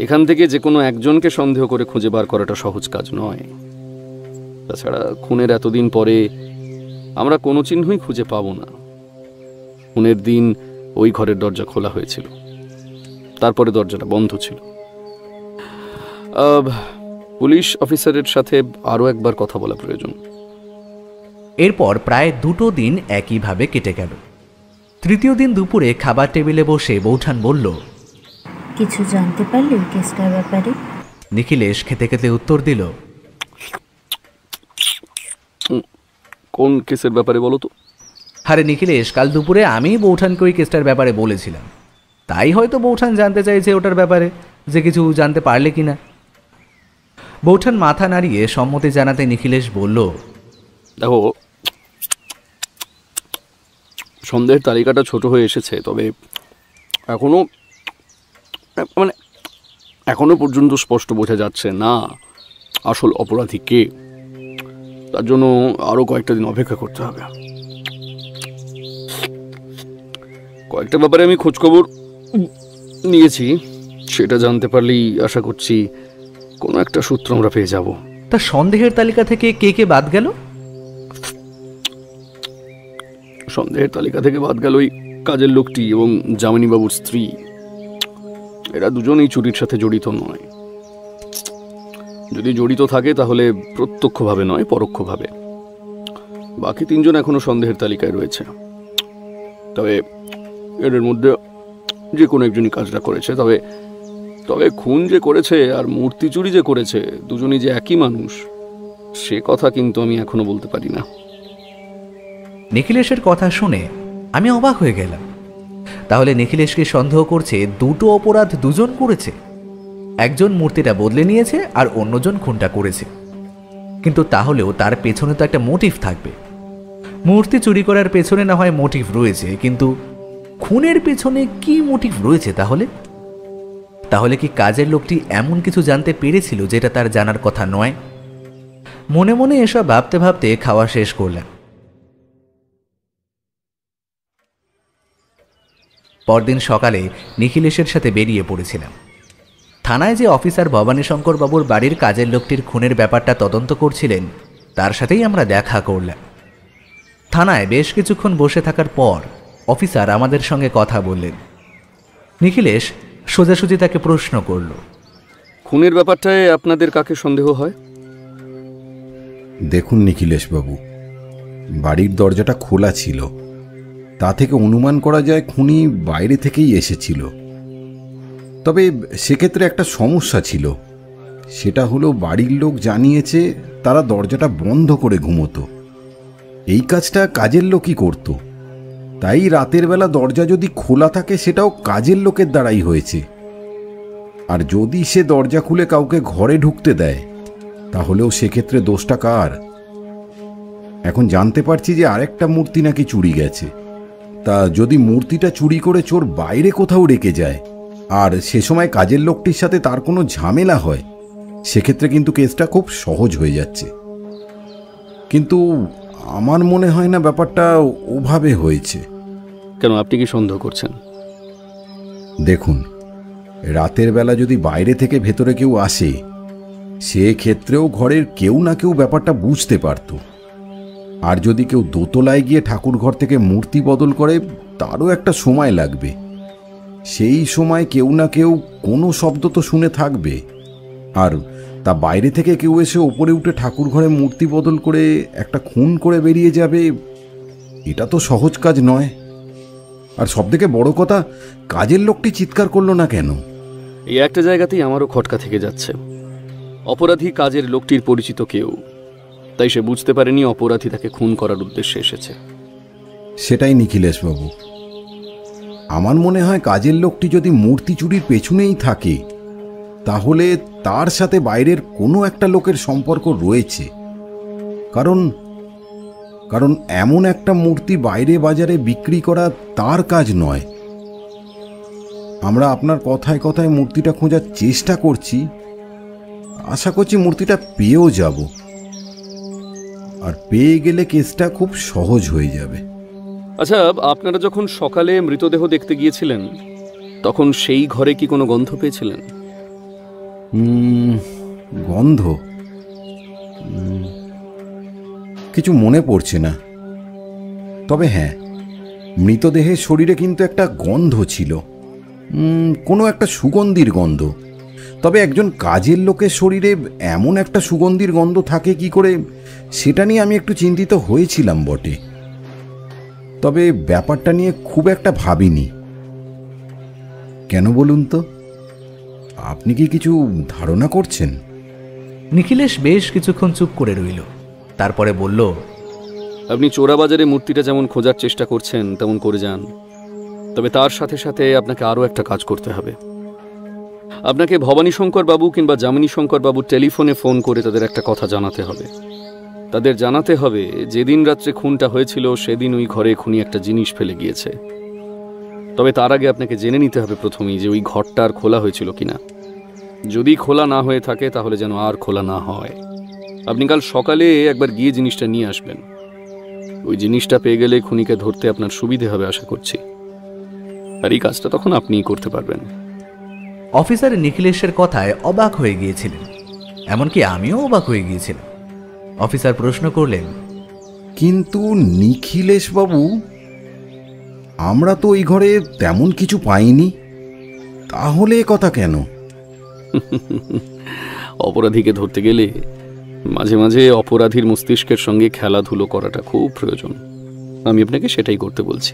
এখান থেকে যে কোনো একজনকে সন্দেহ করে খুঁজে বার করাটা সহজ কাজ নয়। তাছাড়া খুনের এতদিন পরে আমরা কোনো চিহ্নই খুঁজে পাবো না। খুনের দিন ওই ঘরের দরজা খোলা হয়েছিল, তারপরে দরজাটা বন্ধ ছিল। পুলিশ অফিসারের সাথে আরও একবার কথা বলা প্রয়োজন। এরপর প্রায় 2 দিন একইভাবে কেটে গেল। তৃতীয় দিন দুপুরে খাবার টেবিলে বসে বৌঠান বলল, কিছু জানতে পারলে কেসটার ব্যাপারে? নিখিলেশ খেতে খেতে উত্তর দিল, কোন কেসের ব্যাপারে বলো তো? আরে নিখিলেশ, কাল দুপুরে আমি বৌঠানকে ওই কেসটার ব্যাপারে বলেছিলাম, তাই হয়তো বৌঠান জানতে চাইছে ওটার ব্যাপারে যে কিছু জানতে পারলে কিনা। বৌঠান মাথা নাড়িয়ে সম্মতি জানাতে নিখিলেশ বলল, দেখো, সন্দেহের তালিকাটা ছোট হয়ে এসেছে, তবে এখনো পর্যন্ত স্পষ্ট বোঝা যাচ্ছে না আসল অপরাধী কে। তার জন্য আরো কয়েকটা দিন অপেক্ষা করতে হবে। কয়েকটা ব্যাপারে আমি খোঁজখবর নিয়েছি, সেটা জানতে পারলেই আশা করছি কোনো একটা সূত্র আমরা পেয়ে যাব। তা সন্দেহের তালিকা থেকে কে কে বাদ গেল? সন্দেহের তালিকা থেকে বাদ গেল ওই কাজের লোকটি এবং যামিনীবাবুর স্ত্রী। এরা দুজনেই চুরির সাথে জড়িত নয়। যদি জড়িত থাকে তাহলে প্রত্যক্ষভাবে নয়, পরোক্ষভাবে। বাকি তিনজন এখনো সন্দেহের তালিকায় রয়েছে। তবে এদের মধ্যে যে কোনো একজনই কাজটা করেছে। তবে তবে খুন যে করেছে আর মূর্তি চুরি যে করেছে দুজনই যে একই মানুষ, সে কথা কিন্তু আমি এখনো বলতে পারি না। নিখিলেশের কথা শুনে আমি অবাক হয়ে গেলাম। তাহলে নিখিলেশকে সন্দেহ করছে 2টো অপরাধ দুজন করেছে। একজন মূর্তিটা বদলে নিয়েছে আর অন্যজন খুনটা করেছে। কিন্তু তাহলেও তার পেছনে তো একটা মোটিভ থাকবে। মূর্তি চুরি করার পেছনে না হয় মোটিভ রয়েছে, কিন্তু খুনের পেছনে কি মোটিভ রয়েছে? তাহলে কি কাজের লোকটি এমন কিছু জানতে পেরেছিল যেটা তার জানার কথা নয়? মনে মনে এসব ভাবতে ভাবতে খাওয়া শেষ করলাম। পরদিন সকালে নিখিলেশের সাথে বেরিয়ে পড়েছিলাম। থানায় যে অফিসার ভবানী শঙ্করবাবুর বাড়ির কাজের লোকটির খুনের ব্যাপারটা তদন্ত করছিলেন, তার সাথেই আমরা দেখা করলাম। থানায় বেশ কিছুক্ষণ বসে থাকার পর অফিসার আমাদের সঙ্গে কথা বললেন। নিখিলেশ সোজাসুজি তাকে প্রশ্ন করল, খুনের ব্যাপারটায় আপনাদের কাকে সন্দেহ হয়? দেখুন নিখিলেশবাবু, বাড়ির দরজাটা খোলা ছিল, তা থেকে অনুমান করা যায় খুনি বাইরে থেকেই এসেছিল। তবে সেক্ষেত্রে একটা সমস্যা ছিল, সেটা হলো বাড়ির লোক জানিয়েছে তারা দরজাটা বন্ধ করে ঘুমোতো। এই কাজটা কাজের লোকই করত, তাই রাতের বেলা দরজা যদি খোলা থাকে সেটাও কাজের লোকের দ্বারাই হয়েছে। আর যদি সে দরজা খুলে কাউকে ঘরে ঢুকতে দেয় তাহলেও সেক্ষেত্রে দোষটা কার? এখন জানতে পারছি যে আরেকটা মূর্তি নাকি চুরি গেছে। তা যদি মূর্তিটা চুরি করে চোর বাইরে কোথাও রেখে যায় আর সে সময় কাজের লোকটির সাথে তার কোনো ঝামেলা হয়, সেক্ষেত্রে কিন্তু কেসটা খুব সহজ হয়ে যাচ্ছে। কিন্তু আমার মনে হয় না ব্যাপারটা ওভাবে হয়েছে। কেন, আপনি কি সন্দেহ করছেন? দেখুন, রাতের বেলা যদি বাইরে থেকে ভেতরে কেউ আসে, সে ক্ষেত্রেও ঘরের কেউ না কেউ ব্যাপারটা বুঝতে পারত। আর যদি কেউ দোতলায় গিয়ে ঠাকুর ঘর থেকে মূর্তি বদল করে, তারও একটা সময় লাগবে। সেই সময় কেউ না কেউ কোনো শব্দ তো শুনে থাকবে। আর তা বাইরে থেকে কেউ এসে ওপরে উঠে ঠাকুর ঘরে মূর্তি বদল করে একটা খুন করে বেরিয়ে যাবে, এটা তো সহজ কাজ নয়। আর সবথেকে বড় কথা, কাজের লোকটি চিৎকার করলো না কেন? এই একটা জায়গাতেই আমারও খটকা থেকে যাচ্ছে। অপরাধী কাজের লোকটির পরিচিত কেউ, তাই সে বুঝতে পারেনি অপরাধী তাকে খুন করার উদ্দেশ্যে এসেছে। সেটাই নিখিলেশবাবু, আমার মনে হয় কাজের লোকটি যদি মূর্তি চুরির পেছনেই থাকে, তাহলে তার সাথে বাইরের কোনো একটা লোকের সম্পর্ক রয়েছে। কারণ এমন একটা মূর্তি বাইরে বাজারে বিক্রি করা তার কাজ নয়। আমরা আপনার কথায় কথায় মূর্তিটা খোঁজার চেষ্টা করছি, আশা করছি মূর্তিটা পেয়েও যাব। আর পেয়ে গেলে কেসটা খুব সহজ হয়ে যাবে। আচ্ছা, আপনারা যখন সকালে মৃতদেহ দেখতে গিয়েছিলেন, তখন সেই ঘরে কি কোনো গন্ধ পেয়েছিলেন? গন্ধ কিছু মনে পড়ছে না, তবে হ্যাঁ, মৃতদেহের শরীরে কিন্তু একটা গন্ধ ছিল, কোনো একটা সুগন্ধির গন্ধ। তবে একজন কাজের লোকের শরীরে এমন একটা সুগন্ধির গন্ধ থাকে কি করে, সেটা নিয়ে আমি একটু চিন্তিত হয়েছিলাম বটে। তবে ব্যাপারটা নিয়ে খুব একটা ভাবিনি। কেন বলুন তো, আপনি কি কিছু ধারণা করছেন? নিখিলেশ বেশ কিছুক্ষণ চুপ করে রইল, তারপরে বলল, আপনি চোরাবাজারে মূর্তিটা যেমন খোঁজার চেষ্টা করছেন তেমন করে যান, তবে তার সাথে সাথে আপনাকে আরও একটা কাজ করতে হবে। আপনাকে ভবানী শঙ্কর বাবু কিংবা যামিনী শঙ্কর বাবু টেলিফোনে ফোন করে তাদের একটা কথা জানাতে হবে। তাদের জানাতে হবে যেদিন রাত্রে খুনটা হয়েছিল সেদিন ওই ঘরে খুনি একটা জিনিস ফেলে গিয়েছে। তবে তার আগে আপনাকে জেনে নিতে হবে প্রথমেই যে ওই ঘরটা আর খোলা হয়েছিল কিনা। যদি খোলা না হয়ে থাকে তাহলে যেন আর খোলা না হয়। আপনি কাল সকালে একবার গিয়ে জিনিসটা নিয়ে আসবেন। ওই জিনিসটা পেয়ে গেলে খুনিকে ধরতে আপনার সুবিধে হবে আশা করছি। আর এই কাজটা তখন আপনিই করতে পারবেন। অফিসার নিখিলেশের কথায় অবাক হয়ে গিয়েছিলেন, এমনকি আমিও অবাক হয়ে গিয়েছিলাম। অফিসার প্রশ্ন করলেন, কিন্তু নিখিলেশবাবু, আমরা তো ওই ঘরে তেমন কিছু পাইনি, তাহলে কথা কেন? অপরাধীকে ধরতে গেলে মাঝে মাঝে অপরাধীর মস্তিষ্কের সঙ্গে খেলাধুলো করাটা খুব প্রয়োজন। আমি আপনাকে সেটাই করতে বলছি।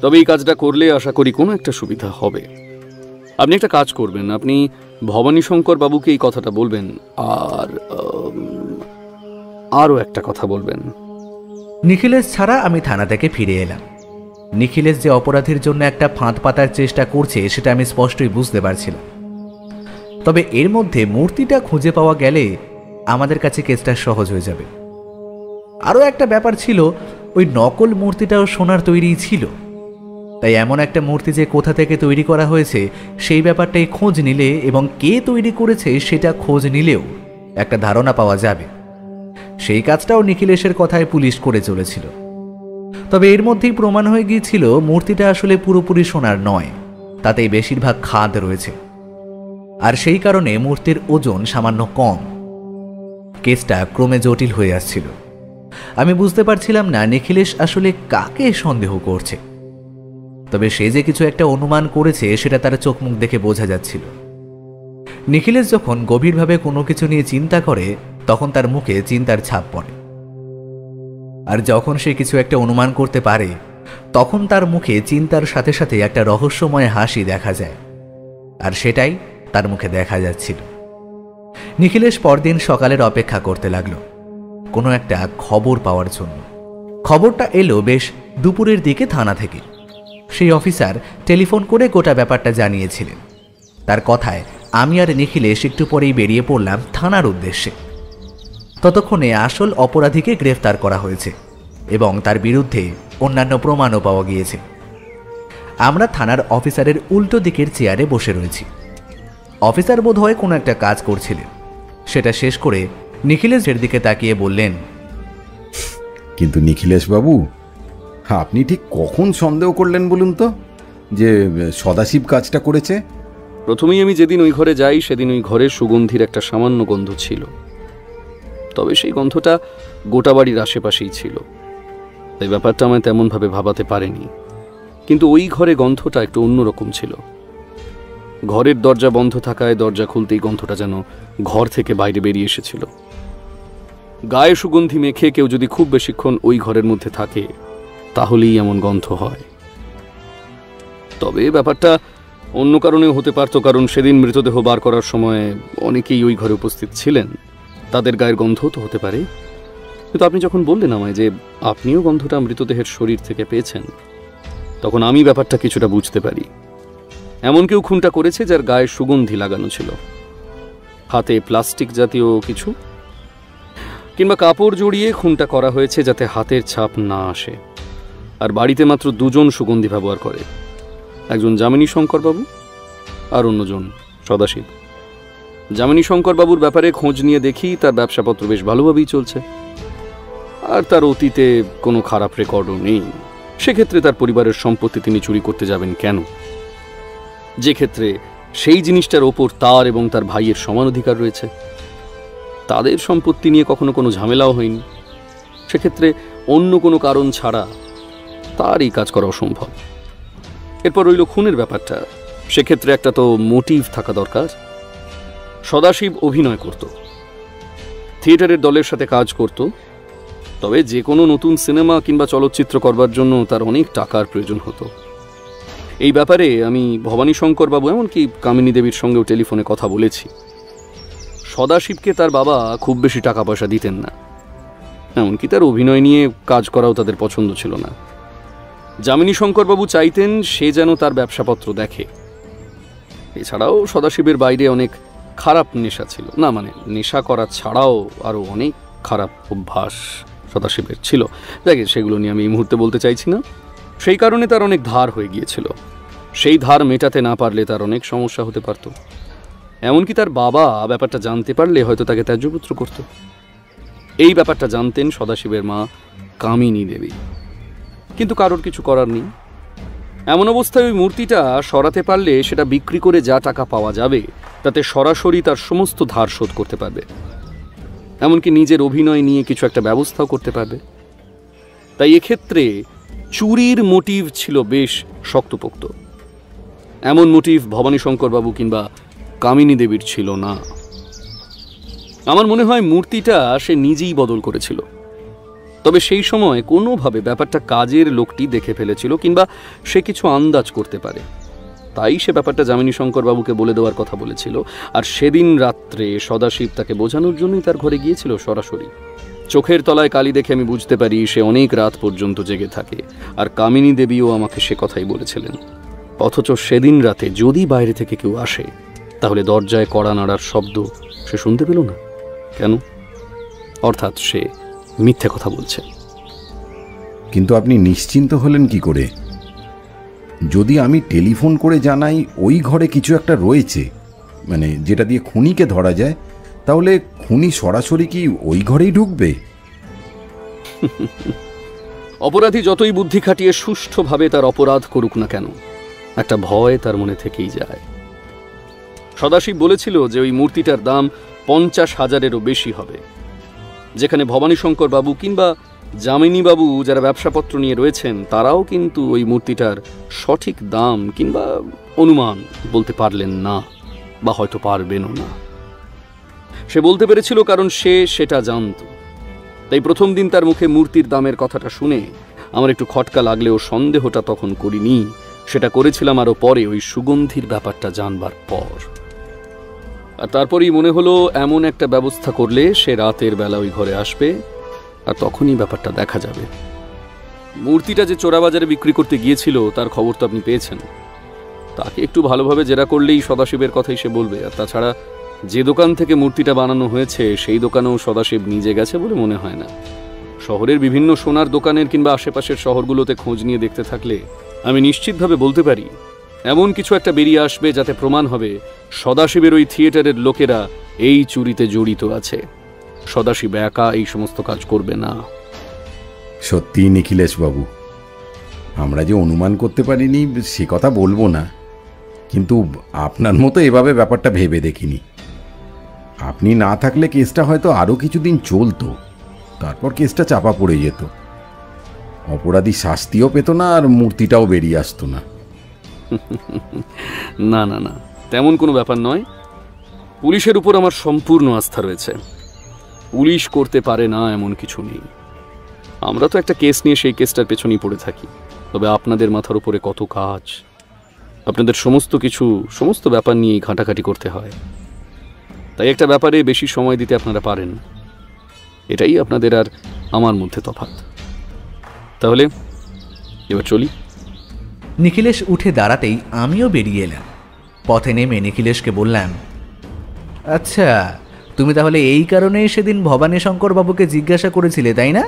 তবে এই কাজটা করলে আশা করি কোনো একটা সুবিধা হবে। আপনি একটা কাজ করবেন, আপনি ভবানী শঙ্কর বাবুকে এই কথাটা বলবেন, আর আরও একটা কথা বলবেন। নিখিলেশ ছাড়া আমি থানা থেকে ফিরে এলাম। নিখিলেশ যে অপরাধীর জন্য একটা ফাঁদ পাতার চেষ্টা করছে সেটা আমি স্পষ্টই বুঝতে পারছিলাম। তবে এর মধ্যে মূর্তিটা খুঁজে পাওয়া গেলে আমাদের কাছে কেসটা সহজ হয়ে যাবে। আরও একটা ব্যাপার ছিল, ওই নকল মূর্তিটাও সোনার তৈরিই ছিল। তাই এমন একটা মূর্তি যে কোথা থেকে তৈরি করা হয়েছে সেই ব্যাপারটাই খোঁজ নিলে এবং কে তৈরি করেছে সেটা খোঁজ নিলেও একটা ধারণা পাওয়া যাবে। সেই কাজটাও নিখিলেশের কথায় পুলিশ করে চলেছিল। তবে এর মধ্যেই প্রমাণ হয়ে গিয়েছিল মূর্তিটা আসলে পুরোপুরি সোনার নয়, তাতেই বেশিরভাগ খাদ রয়েছে। আর সেই কারণে মূর্তির ওজন সামান্য কম। কেসটা ক্রমে জটিল হয়ে আসছিল। আমি বুঝতে পারছিলাম না নিখিলেশ আসলে কাকে সন্দেহ করছে। তবে সে যে কিছু একটা অনুমান করেছে সেটা তার চোখ মুখ দেখে বোঝা যাচ্ছিল। নিখিলেশ যখন গভীরভাবে কোনো কিছু নিয়ে চিন্তা করে তখন তার মুখে চিন্তার ছাপ পড়ে, আর যখন সে কিছু একটা অনুমান করতে পারে তখন তার মুখে চিন্তার সাথে সাথে একটা রহস্যময় হাসি দেখা যায়। আর সেটাই তার মুখে দেখা যাচ্ছিল। নিখিলেশ পরদিন সকালের অপেক্ষা করতে লাগলো কোনো একটা খবর পাওয়ার জন্য। খবরটা এলো বেশ দুপুরের দিকে থানা থেকে। সেই অফিসার টেলিফোন করে গোটা ব্যাপারটা জানিয়েছিলেন। তার কথায় আমি আর নিখিলেশ একটু পরেই বেরিয়ে পড়লাম থানার উদ্দেশ্যে। ততক্ষণে আসল অপরাধীকে গ্রেফতার করা হয়েছে এবং তার বিরুদ্ধে অন্যান্য প্রমাণও পাওয়া গিয়েছে। আমরা থানার অফিসারের উল্টো দিকের চেয়ারে বসে রয়েছি। অফিসার বোধহয় কোনো একটা কাজ করছিলেন। সেটা শেষ করে নিখিলেশের দিকে তাকিয়ে বললেন, কিন্তু নিখিলেশবাবু, আপনি ঠিক কখন সন্দেহ করলেন বলুন তো যে সদাশিব কাজটা করেছে? প্রথমেই আমি যেদিন ওই ঘরে যাই সেদিন ওই ঘরে সুগন্ধির একটা সামান্য গন্ধ ছিল, তবে সেই গন্ধটা গোটা বাড়ির আশেপাশেই ছিল, তাই ব্যাপারটা আমায় তেমনভাবে ভাবাতে পারেনি। কিন্তু ওই ঘরে গন্ধটা একটু অন্যরকম ছিল। ঘরের দরজা বন্ধ থাকায় দরজা খুলতেই গন্ধটা যেন ঘর থেকে বাইরে বেরিয়ে এসেছিল। গায়ে সুগন্ধি মেখে কেউ যদি খুব বেশিক্ষণ ওই ঘরের মধ্যে থাকে তাহলেই এমন গন্ধ হয়। তবে ব্যাপারটা অন্য কারণেও হতে পারত, কারণ সেদিন মৃতদেহ বার করার সময় অনেকেই ওই ঘরে উপস্থিত ছিলেন, তাদের গায়ের গন্ধ তো হতে পারে। কিন্তু আপনি যখন বললেন আমায় যে আপনিও গন্ধটা মৃতদেহের শরীর থেকে পেয়েছেন, তখন আমি ব্যাপারটা কিছুটা বুঝতে পারি। এমন কেউ খুনটা করেছে যার গায়ে সুগন্ধি লাগানো ছিল, হাতে প্লাস্টিক জাতীয় কিছু কিংবা কাপড় জড়িয়ে খুনটা করা হয়েছে যাতে হাতের ছাপ না আসে। আর বাড়িতে মাত্র দুজন সুগন্ধি ব্যবহার করে, একজন যামিনী শঙ্করবাবু আর অন্যজন সদাশিব। যামিনী শঙ্করবাবুর ব্যাপারে খোঁজ নিয়ে দেখি তার ব্যবসাপত্র বেশ ভালোভাবেই চলছে, আর তার অতীতে কোনো খারাপ রেকর্ডও নেই। সেক্ষেত্রে তার পরিবারের সম্পত্তি তিনি চুরি করতে যাবেন কেন? যে ক্ষেত্রে সেই জিনিসটার ওপর তার এবং তার ভাইয়ের সমান অধিকার রয়েছে, তাদের সম্পত্তি নিয়ে কখনো কোনো ঝামেলাও হয়নি, সেক্ষেত্রে অন্য কোনো কারণ ছাড়া তার এই কাজ করা অসম্ভব। এরপর রইল খুনের ব্যাপারটা, সেক্ষেত্রে একটা তো মোটিভ থাকা দরকার। সদাশিব অভিনয় করত, থিয়েটারের দলের সাথে কাজ করত, তবে যে কোনো নতুন সিনেমা কিংবা চলচ্চিত্র করবার জন্য তার অনেক টাকার প্রয়োজন হতো। এই ব্যাপারে আমি ভবানী শঙ্করবাবু এমনকি কামিনী দেবীর সঙ্গেও টেলিফোনে কথা বলেছি। সদাশিবকে তার বাবা খুব বেশি টাকা পয়সা দিতেন না, এমনকি তার অভিনয় নিয়ে কাজ করাও তাদের পছন্দ ছিল না। যামিনী শঙ্করবাবু চাইতেন সে যেন তার ব্যবসাপত্র দেখে। এছাড়াও সদাশিবের বাইরে অনেক খারাপ নেশা ছিল, না মানে নেশা করা ছাড়াও আরও অনেক খারাপ অভ্যাস সদাশিবের ছিল, দেখে সেগুলো নিয়ে আমি এই মুহূর্তে বলতে চাইছি না। সেই কারণে তার অনেক ধার হয়ে গিয়েছিল, সেই ধার মেটাতে না পারলে তার অনেক সমস্যা হতে পারত। এমনকি তার বাবা ব্যাপারটা জানতে পারলে হয়তো তাকে ত্যায্যপুত্র করত। এই ব্যাপারটা জানতেন সদাশিবের মা কামিনী দেবী, কিন্তু কারোর কিছু করার নেই। এমন অবস্থায় ওই মূর্তিটা সরাতে পারলে সেটা বিক্রি করে যা টাকা পাওয়া যাবে তাতে সরাসরি তার সমস্ত ধার শোধ করতে পারবে, এমনকি নিজের অভিনয় নিয়ে কিছু একটা ব্যবস্থাও করতে পারবে। তাই এক্ষেত্রে চুরির মোটিভ ছিল বেশ শক্তপোক্ত। এমন মোটিভ ভবানী শঙ্করবাবু কিংবা কামিনী দেবীর ছিল না। আমার মনে হয় মূর্তিটা সে নিজেই বদল করেছিল, তবে সেই সময় কোনোভাবে ব্যাপারটা কাজের লোকটি দেখে ফেলেছিল কিংবা সে কিছু আন্দাজ করতে পারে, তাই সে ব্যাপারটা যামিনী শঙ্করবাবুকে বলে দেওয়ার কথা বলেছিল। আর সেদিন রাত্রে সদাশিব তাকে বোঝানোর জন্যই তার ঘরে গিয়েছিল সরাসরি। চোখের তলায় কালি দেখে আমি বুঝতে পারি সে অনেক রাত পর্যন্ত জেগে থাকে, আর কামিনী দেবীও আমাকে সে কথাই বলেছিলেন। অথচ সেদিন রাতে যদি বাইরে থেকে কেউ আসে তাহলে দরজায় কড়া নাড়ার শব্দ সে শুনতে পেল না কেন? অর্থাৎ সে মিথ্যে কথা বলছে। কিন্তু আপনি নিশ্চিন্ত হলেন কি করে? যদি আমি টেলিফোন করে জানাই ওই ঘরে কিছু একটা রয়েছে, মানে যেটা দিয়ে খুনিকে ধরা যায়, তাহলে খুনি সরাসরি কি ওই ঘরেই ঢুকবে? অপরাধী যতই বুদ্ধি খাটিয়ে সুষ্ঠুভাবে তার অপরাধ করুক না কেন, একটা ভয় তার মনে থেকেই যায়। সদাশিব বলেছিল যে ওই মূর্তিটার দাম 50,000-এরও বেশি হবে, যেখানে ভবানী শঙ্কর বাবু কিংবা যামিনী বাবু যারা ব্যবসাপত্র নিয়ে রয়েছেন তারাও কিন্তু ওই মূর্তিটার সঠিক দাম কিংবা অনুমান বলতে পারলেন না, বা হয়তো পারবেনও না। সে বলতে পেরেছিল কারণ সে সেটা জানত। তাই প্রথম দিন তার মুখে মূর্তির দামের কথাটা শুনে আমার একটু খটকা লাগলেও সন্দেহটা তখন করিনি, সেটা করেছিলাম আরও পরে ওই সুগন্ধির ব্যাপারটা জানবার পর। আর তারপরেই মনে হলো এমন একটা ব্যবস্থা করলে সে রাতের বেলা ওই ঘরে আসবে, আর তখনই ব্যাপারটা দেখা যাবে। মূর্তিটা যে চোরাবাজারে বিক্রি করতে গিয়েছিল তার খবর তো আপনি পেয়েছেন। তাকে একটু ভালোভাবে জেরা করলেই সদাশিবের কথাই সে বলবে। আর তাছাড়া যে দোকান থেকে মূর্তিটা বানানো হয়েছে সেই দোকানেও সদাশিব নিজে গেছে বলে মনে হয় না। শহরের বিভিন্ন সোনার দোকানের কিংবা আশেপাশের শহরগুলোতে খোঁজ নিয়ে দেখতে থাকলে আমি নিশ্চিতভাবে বলতে পারি এমন কিছু একটা বেরিয়ে আসবে যাতে প্রমাণ হবে সদাশিবের ওই থিয়েটারের লোকেরা এই চুরিতে জড়িত আছে। সদাশিব একা এই সমস্ত কাজ করবে না। সত্যি নিখিলেশ বাবু, আমরা যে অনুমান করতে পারিনি সে কথা বলবো না, কিন্তু আপনার মতো এভাবে ব্যাপারটা ভেবে দেখিনি। আপনি না থাকলে কেসটা হয়তো আরও কিছুদিন চলতো, তারপর কেসটা চাপা পড়ে যেত, অপরাধী শাস্তিও পেত না আর মূর্তিটাও বেরিয়ে আসতো না। না না না, তেমন কোনো ব্যাপার নয়। পুলিশের উপর আমার সম্পূর্ণ আস্থা রয়েছে। পুলিশ করতে পারে না এমন কিছু নেই। আমরা তো একটা কেস নিয়ে সেই কেসটার পেছনেই পড়ে থাকি। তবে আপনাদের মাথার উপরে কত কাজ, আপনাদের সমস্ত ব্যাপার নিয়েই ঘাঁটাঘাঁটি করতে হয়, তাই একটা ব্যাপারে বেশি সময় দিতে আপনারা পারেন না। এটাই আপনাদের আর আমার মধ্যে তফাৎ। তাহলে এবার চলি। নিখিলেশ উঠে দাঁড়াতেই আমিও বেরিয়ে এলাম। পথে নেমে নিখিলেশকে বললাম, আচ্ছা, তুমি তাহলে এই কারণেই সেদিন ভবানী শঙ্কর বাবুকে জিজ্ঞাসা করেছিলে, তাই না,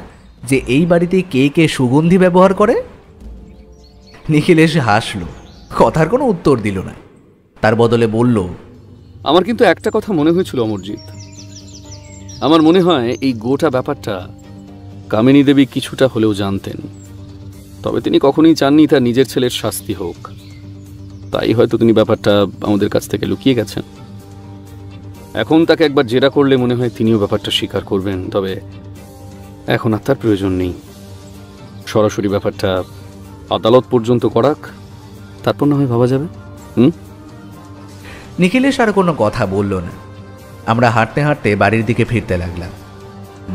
যে এই বাড়িতে কে কে সুগন্ধি ব্যবহার করে? নিখিলেশ হাসল, কথার কোনো উত্তর দিল না। তার বদলে বলল, আমার কিন্তু একটা কথা মনে হয়েছিল অমরজিৎ। আমার মনে হয় এই গোটা ব্যাপারটা কামিনী দেবী কিছুটা হলেও জানতেন, তবে তিনি কখনোই চাননি তার নিজের ছেলের শাস্তি হোক। তাই হয়তো তিনি ব্যাপারটা আমাদের কাছ থেকে লুকিয়ে গেছেন। এখন তাকে একবার জেরা করলে মনে হয় তিনিও ব্যাপারটা স্বীকার করবেন, তবে এখন আর তার প্রয়োজন নেই। সরাসরি ব্যাপারটা আদালত পর্যন্ত করাক, তারপর না হয় ভাবা যাবে। নিখিলেশ আর কোনো কথা বলল না। আমরা হাঁটতে হাঁটতে বাড়ির দিকে ফিরতে লাগলাম।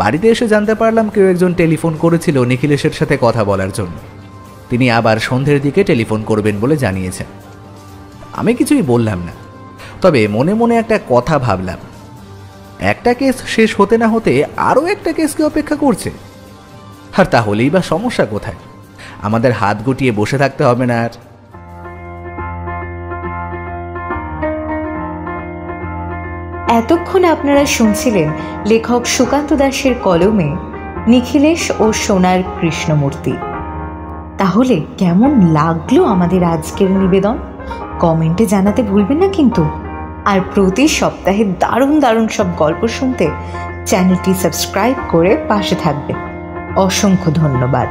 বাড়িতে এসে জানতে পারলাম কেউ একজন টেলিফোন করেছিল নিখিলেশের সাথে কথা বলার জন্য। তিনি আবার সন্ধ্যের দিকে টেলিফোন করবেন বলে জানিয়েছেন। আমি কিছুই বললাম না, তবে মনে মনে একটা কথা ভাবলাম, একটা কেস শেষ হতে না হতে আরও একটা কেসকে অপেক্ষা করছে। আর তাহলেই বা সমস্যা কোথায়? আমাদের হাত গুটিয়ে বসে থাকতে হবে না আর। এতক্ষণ আপনারা শুনছিলেন লেখক সুকান্ত দাসের কলমে নিখিলেশ ও সোনার কৃষ্ণমূর্তি। তাহলে কেমন লাগলো আমাদের আজকের নিবেদন? কমেন্টে জানাতে ভুলবেন না কিন্তু। আর প্রতি সপ্তাহে দারুণ দারুণ সব গল্প শুনতে চ্যানেলটি সাবস্ক্রাইব করে পাশে থাকবেন। অসংখ্য ধন্যবাদ।